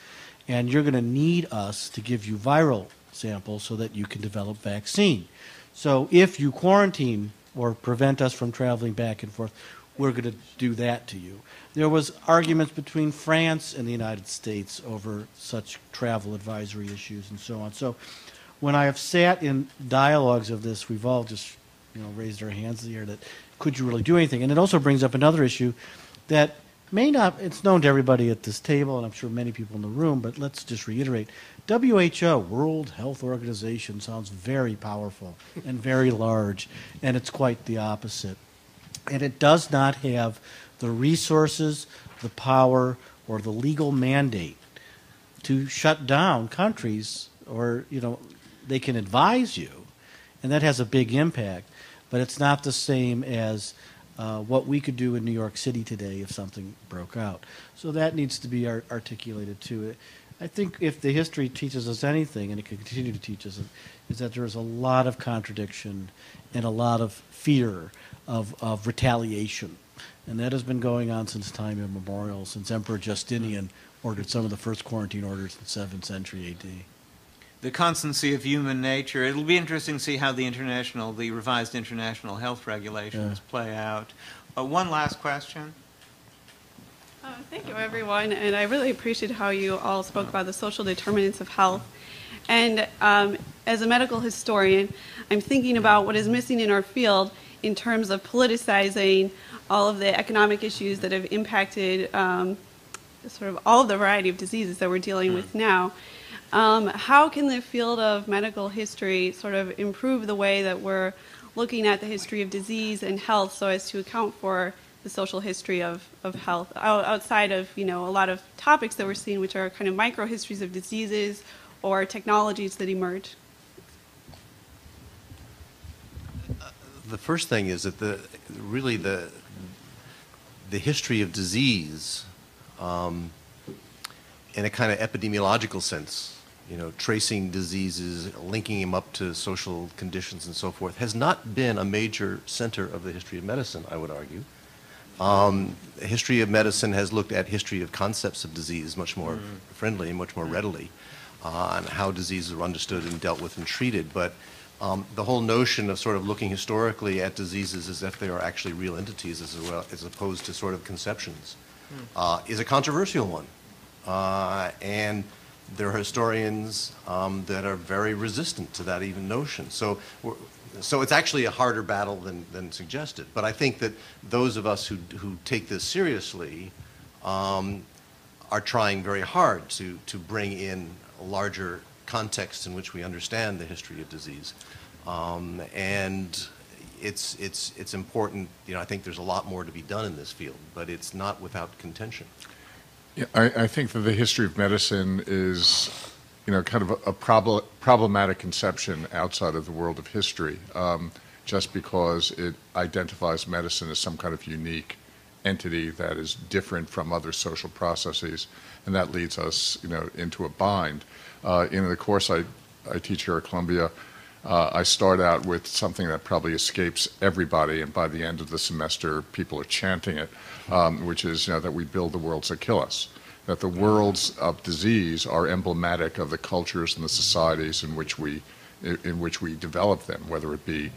and you're going to need us to give you viral samples so that you can develop vaccine. So if you quarantine or prevent us from traveling back and forth, we're going to do that to you. There was arguments between France and the United States over such travel advisory issues and so on. So when I have sat in dialogues of this, we've all just raised our hands in the air that could you really do anything? And it also brings up another issue that may not, it's known to everybody at this table, and I'm sure many people in the room, but let's just reiterate. WHO, World Health Organization, sounds very powerful and very large, and it's quite the opposite. And it does not have the resources, the power, or the legal mandate to shut down countries, or, they can advise you, and that has a big impact, but it's not the same as what we could do in New York City today if something broke out. So that needs to be articulated too. I think if the history teaches us anything, and it can continue to teach us, is that there is a lot of contradiction and a lot of fear of retaliation. And that has been going on since time immemorial, since Emperor Justinian ordered some of the first quarantine orders in the 7th century AD. The constancy of human nature. It'll be interesting to see how the revised international health regulations play out. One last question. Thank you, everyone. And I really appreciate how you all spoke about the social determinants of health. And as a medical historian, I'm thinking about what is missing in our field in terms of politicizing all of the economic issues that have impacted sort of all of the variety of diseases that we're dealing with now. How can the field of medical history sort of improve the way that we're looking at the history of disease and health so as to account for the social history of health outside of, a lot of topics that we're seeing, which are kind of micro-histories of diseases or technologies that emerge? The first thing is that the history of disease in a kind of epidemiological sense, tracing diseases, linking them up to social conditions and so forth, has not been a major center of the history of medicine, I would argue. The history of medicine has looked at history of concepts of disease much more friendly and much more readily, on how diseases are understood and dealt with and treated. But the whole notion of sort of looking historically at diseases as if they are actually real entities as opposed to sort of conceptions is a controversial one. and there are historians that are very resistant to that even notion. So it's actually a harder battle than suggested. But I think that those of us who take this seriously are trying very hard to bring in a larger context in which we understand the history of disease. And it's important. I think there's a lot more to be done in this field, but it's not without contention. Yeah, I think that the history of medicine is, kind of a problematic conception outside of the world of history, just because it identifies medicine as some kind of unique entity that is different from other social processes, and that leads us, into a bind. In the course I teach here at Columbia, I start out with something that probably escapes everybody, and by the end of the semester, people are chanting it, which is, that we build the worlds that kill us. That the worlds of disease are emblematic of the cultures and the societies in which we develop them, whether it be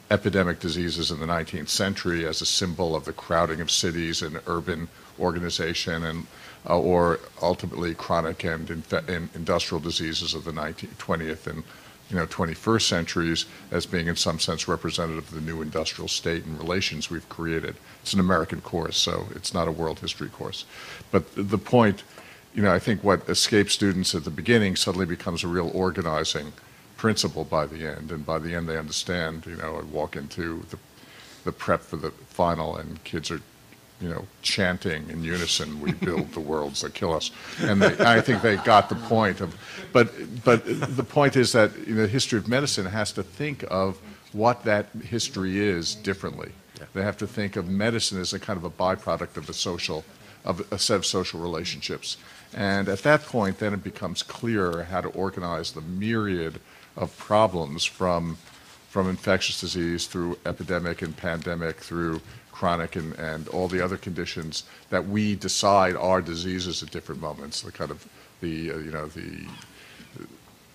epidemic diseases in the 19th century as a symbol of the crowding of cities and urban organization, and or ultimately chronic and industrial diseases of the 20th and 21st centuries as being in some sense representative of the new industrial state and relations we've created. It's an American course, so it's not a world history course. But the point, I think what escapes students at the beginning suddenly becomes a real organizing principle by the end, and by the end they understand. I walk into the prep for the final and kids are chanting in unison, "We build the worlds that kill us," and I think they got the point of. But the point is that the history of medicine has to think of what that history is differently. Yeah. They have to think of medicine as a kind of a byproduct of a set of social relationships, and at that point, then it becomes clear how to organize the myriad of problems from infectious disease through epidemic and pandemic through chronic and all the other conditions that we decide are diseases at different moments, the kind of the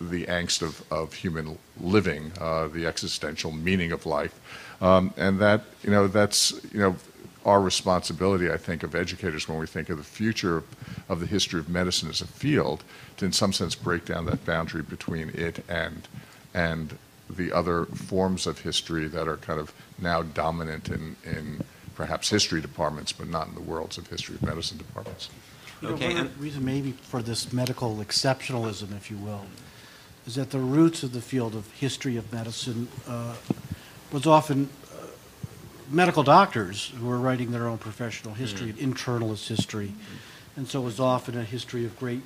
angst of human living, the existential meaning of life, and that that's our responsibility, I think, of educators when we think of the future of the history of medicine as a field, to in some sense break down that boundary between it and the other forms of history that are kind of now dominant in perhaps history departments, but not in the worlds of history of medicine departments. Okay, one reason maybe for this medical exceptionalism, if you will, is that the roots of the field of history of medicine was often medical doctors who were writing their own professional history, internalist history, and so it was often a history of great,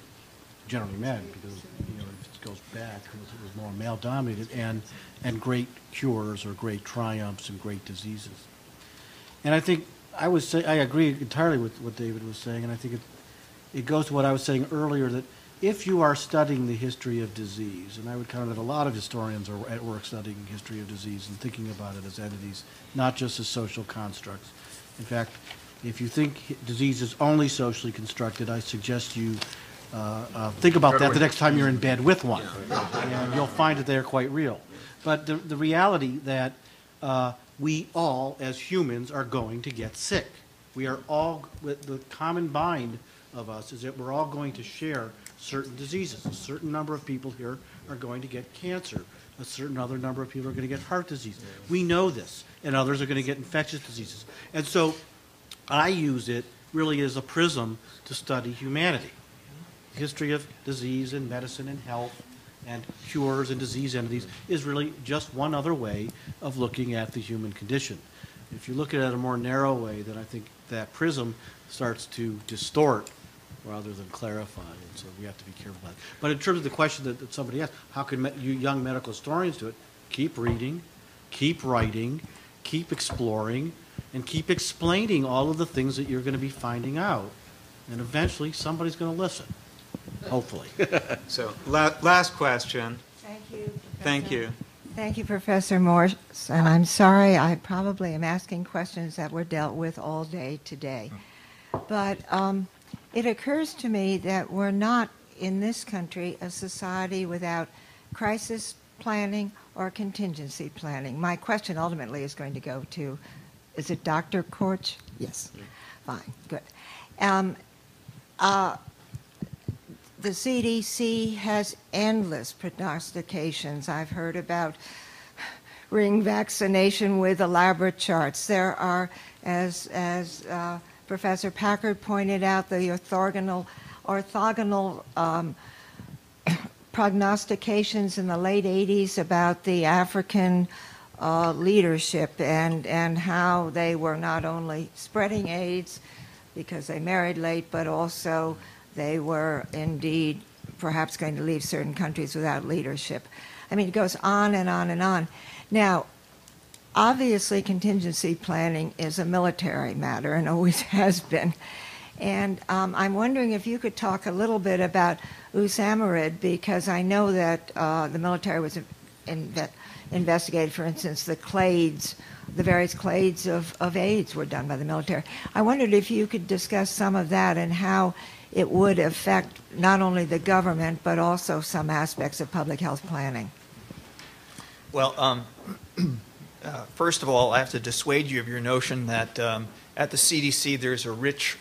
generally men, because it goes back, it was more male-dominated, and great cures or great triumphs and great diseases. And I think I agree entirely with what David was saying, and I think it goes to what I was saying earlier, that if you are studying the history of disease, and I would count that a lot of historians are at work studying history of disease and thinking about it as entities, not just as social constructs. In fact, if you think disease is only socially constructed, I suggest you think about that the next time you're in bed with one, and you'll find that they're quite real. But the reality that we all, as humans, are going to get sick. We are all, the common bind of us is that we're all going to share certain diseases. A certain number of people here are going to get cancer. A certain other number of people are going to get heart disease. We know this, and others are going to get infectious diseases. And so I use it really as a prism to study humanity. History of disease and medicine and health and cures and disease entities is really just one other way of looking at the human condition. If you look at it in a more narrow way, then I think that prism starts to distort rather than clarify, and so we have to be careful about it. But in terms of the question that somebody asked, how can you young medical historians do it? Keep reading, keep writing, keep exploring, and keep explaining all of the things that you're going to be finding out, and eventually somebody's going to listen. Hopefully. So, last question. Thank you. Thank you. Thank you, Professor Morse. And I'm sorry, I probably am asking questions that were dealt with all day today. But it occurs to me that we're not, in this country, a society without crisis planning or contingency planning. My question ultimately is going to go to, is it Dr. Korch? Yes. Fine. Good. the CDC has endless prognostications. I've heard about ring vaccination with elaborate charts. There are, as Professor Packard pointed out, the orthogonal prognostications in the late 80s about the African leadership and how they were not only spreading AIDS because they married late, but also they were indeed perhaps going to leave certain countries without leadership. I mean, it goes on and on and on. Now, obviously, contingency planning is a military matter and always has been. And I'm wondering if you could talk a little bit about Usamarid, because I know that the military was investigated, for instance, the clades, the various clades of AIDS were done by the military. I wondered if you could discuss some of that and how it would affect not only the government, but also some aspects of public health planning. Well, first of all, I have to dissuade you of your notion that at the CDC there's a rich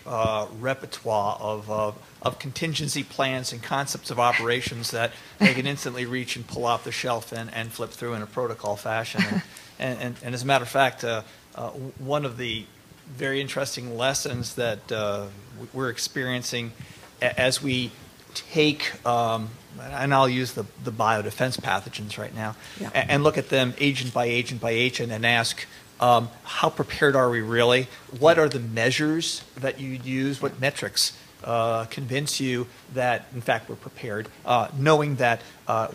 repertoire of contingency plans and concepts of operations that they can instantly reach and pull off the shelf and flip through in a protocol fashion. And as a matter of fact, one of the very interesting lessons that we're experiencing as we take, and I'll use the biodefense pathogens right now, yeah, and look at them agent by agent by agent and ask, how prepared are we really? What are the measures that you'd use? What metrics convince you that, in fact, we're prepared, knowing that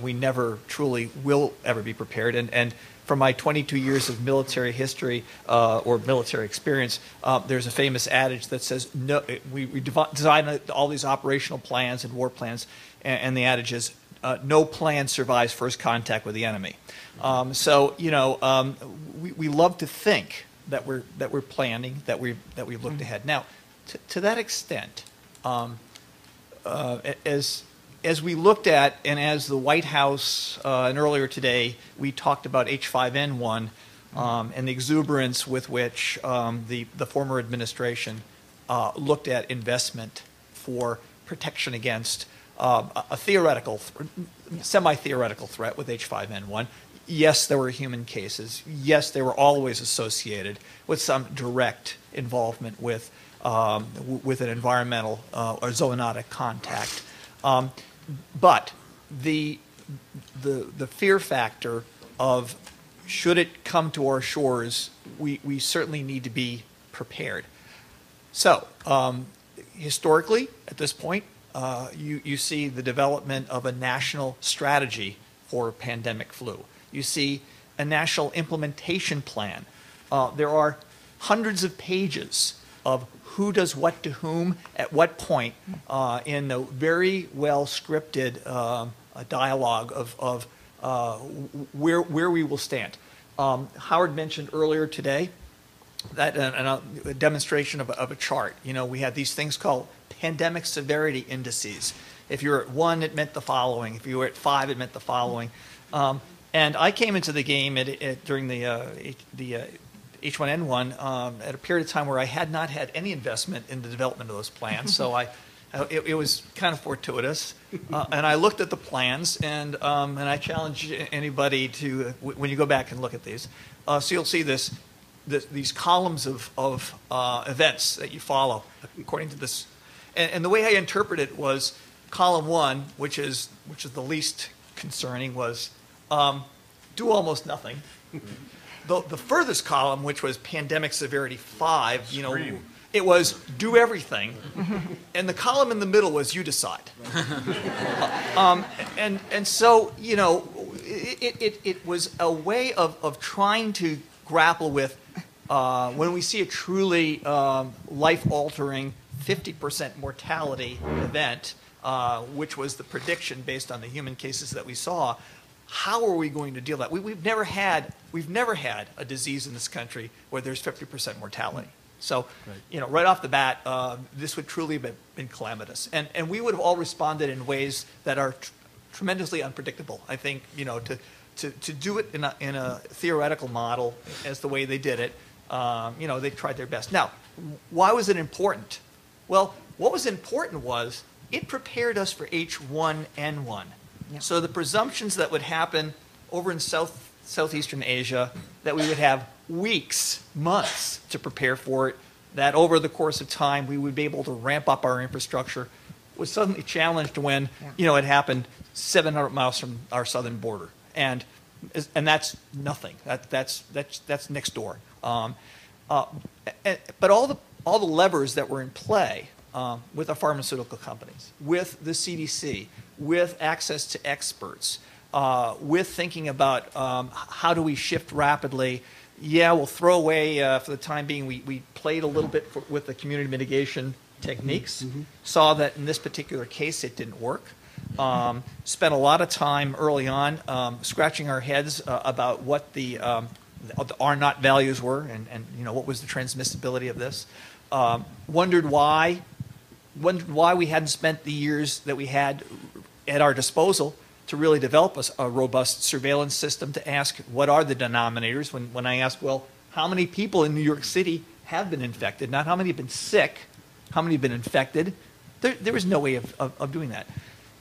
we never truly will ever be prepared? And from my 22 years of military history or military experience, there's a famous adage that says, no, we design all these operational plans and war plans, and the adage is, no plan survives first contact with the enemy. So, you know, we love to think that we're planning, that we've looked ahead. Now, to that extent, as we looked at, and as the White House, and earlier today, we talked about H5N1 and the exuberance with which the former administration looked at investment for protection against a theoretical, semi-theoretical threat with H5N1. Yes, there were human cases. Yes, they were always associated with some direct involvement with an environmental or zoonotic contact. But the fear factor of, should it come to our shores, we certainly need to be prepared. So historically, at this point, you see the development of a national strategy for pandemic flu. You see a national implementation plan. There are hundreds of pages of who does what to whom at what point in a very well scripted dialogue of where we will stand. Howard mentioned earlier today that a demonstration of a chart. You know, we had these things called pandemic severity indices. If you're at 1, it meant the following. If you were at 5, it meant the following. And I came into the game during the H1N1 at a period of time where I had not had any investment in the development of those plans. So it was kind of fortuitous. And I looked at the plans, and I challenge anybody to, when you go back and look at these, so you'll see these columns of events that you follow according to this. And the way I interpret it was column 1, which is the least concerning, was do almost nothing. The furthest column, which was pandemic severity 5, you know, it was do everything, and the column in the middle was you decide. And so, you know, it was a way of trying to grapple with when we see a truly life-altering 50% mortality event, which was the prediction based on the human cases that we saw. How are we going to deal with that? We've never had a disease in this country where there's 50% mortality. So, you know, right off the bat, this would truly have been calamitous, and we would have all responded in ways that are tremendously unpredictable. I think, you know, to do it in a theoretical model as the way they did it, you know, they tried their best. Now, why was it important? Well, what was important was it prepared us for H1N1. So the presumptions that would happen over in Southeastern Asia, that we would have weeks, months to prepare for it, that over the course of time we would be able to ramp up our infrastructure, was suddenly challenged when it happened 700 miles from our southern border, and that's nothing. That's next door. But all the levers that were in play with the pharmaceutical companies, with the CDC, with access to experts, with thinking about how do we shift rapidly. Yeah, we'll throw away, for the time being, we played a little bit with the community mitigation techniques, saw that in this particular case it didn't work. Spent a lot of time early on scratching our heads about what the R0 values were and what was the transmissibility of this. Wondered why we hadn't spent the years that we had at our disposal to really develop a robust surveillance system to ask what are the denominators. When I asked, well, how many people in New York City have been infected, not how many have been sick, how many have been infected, there was no way of doing that.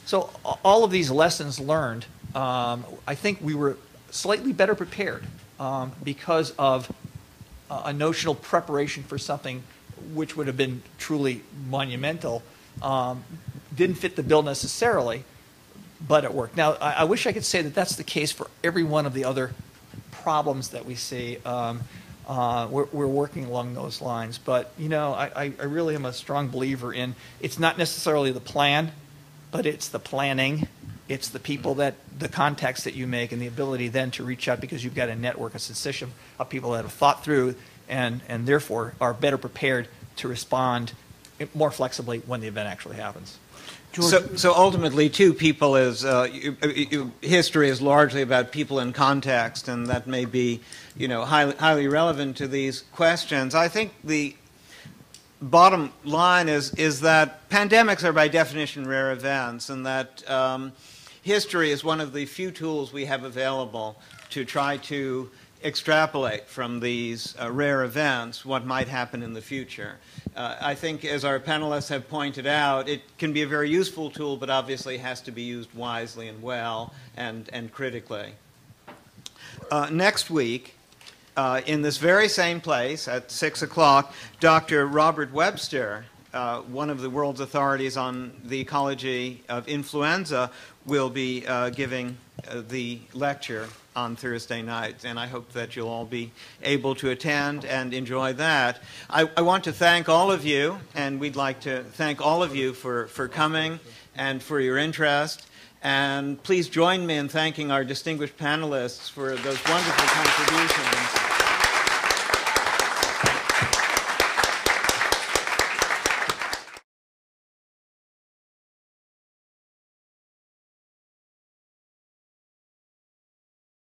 So all of these lessons learned, I think we were slightly better prepared because of a notional preparation for something which would have been truly monumental. Didn't fit the bill necessarily, but it worked. Now, I wish I could say that that's the case for every one of the other problems that we see. We're working along those lines. But, I really am a strong believer in it's not necessarily the plan, but it's the planning. It's the people the contacts that you make and the ability then to reach out because you've got a network, a system of people that have thought through and therefore are better prepared to respond more flexibly when the event actually happens. So ultimately, too, people is history is largely about people in context, and that may be, highly relevant to these questions. I think the bottom line is that pandemics are by definition rare events, and that history is one of the few tools we have available to try to extrapolate from these rare events what might happen in the future. I think, as our panelists have pointed out, it can be a very useful tool, but obviously has to be used wisely and well and critically. Next week, in this very same place at 6 o'clock, Dr. Robert Webster, one of the world's authorities on the ecology of influenza, will be giving the lecture on Thursday night, and I hope that you'll all be able to attend and enjoy that. I want to thank all of you, and we'd like to thank all of you for coming and for your interest. And please join me in thanking our distinguished panelists for those wonderful contributions.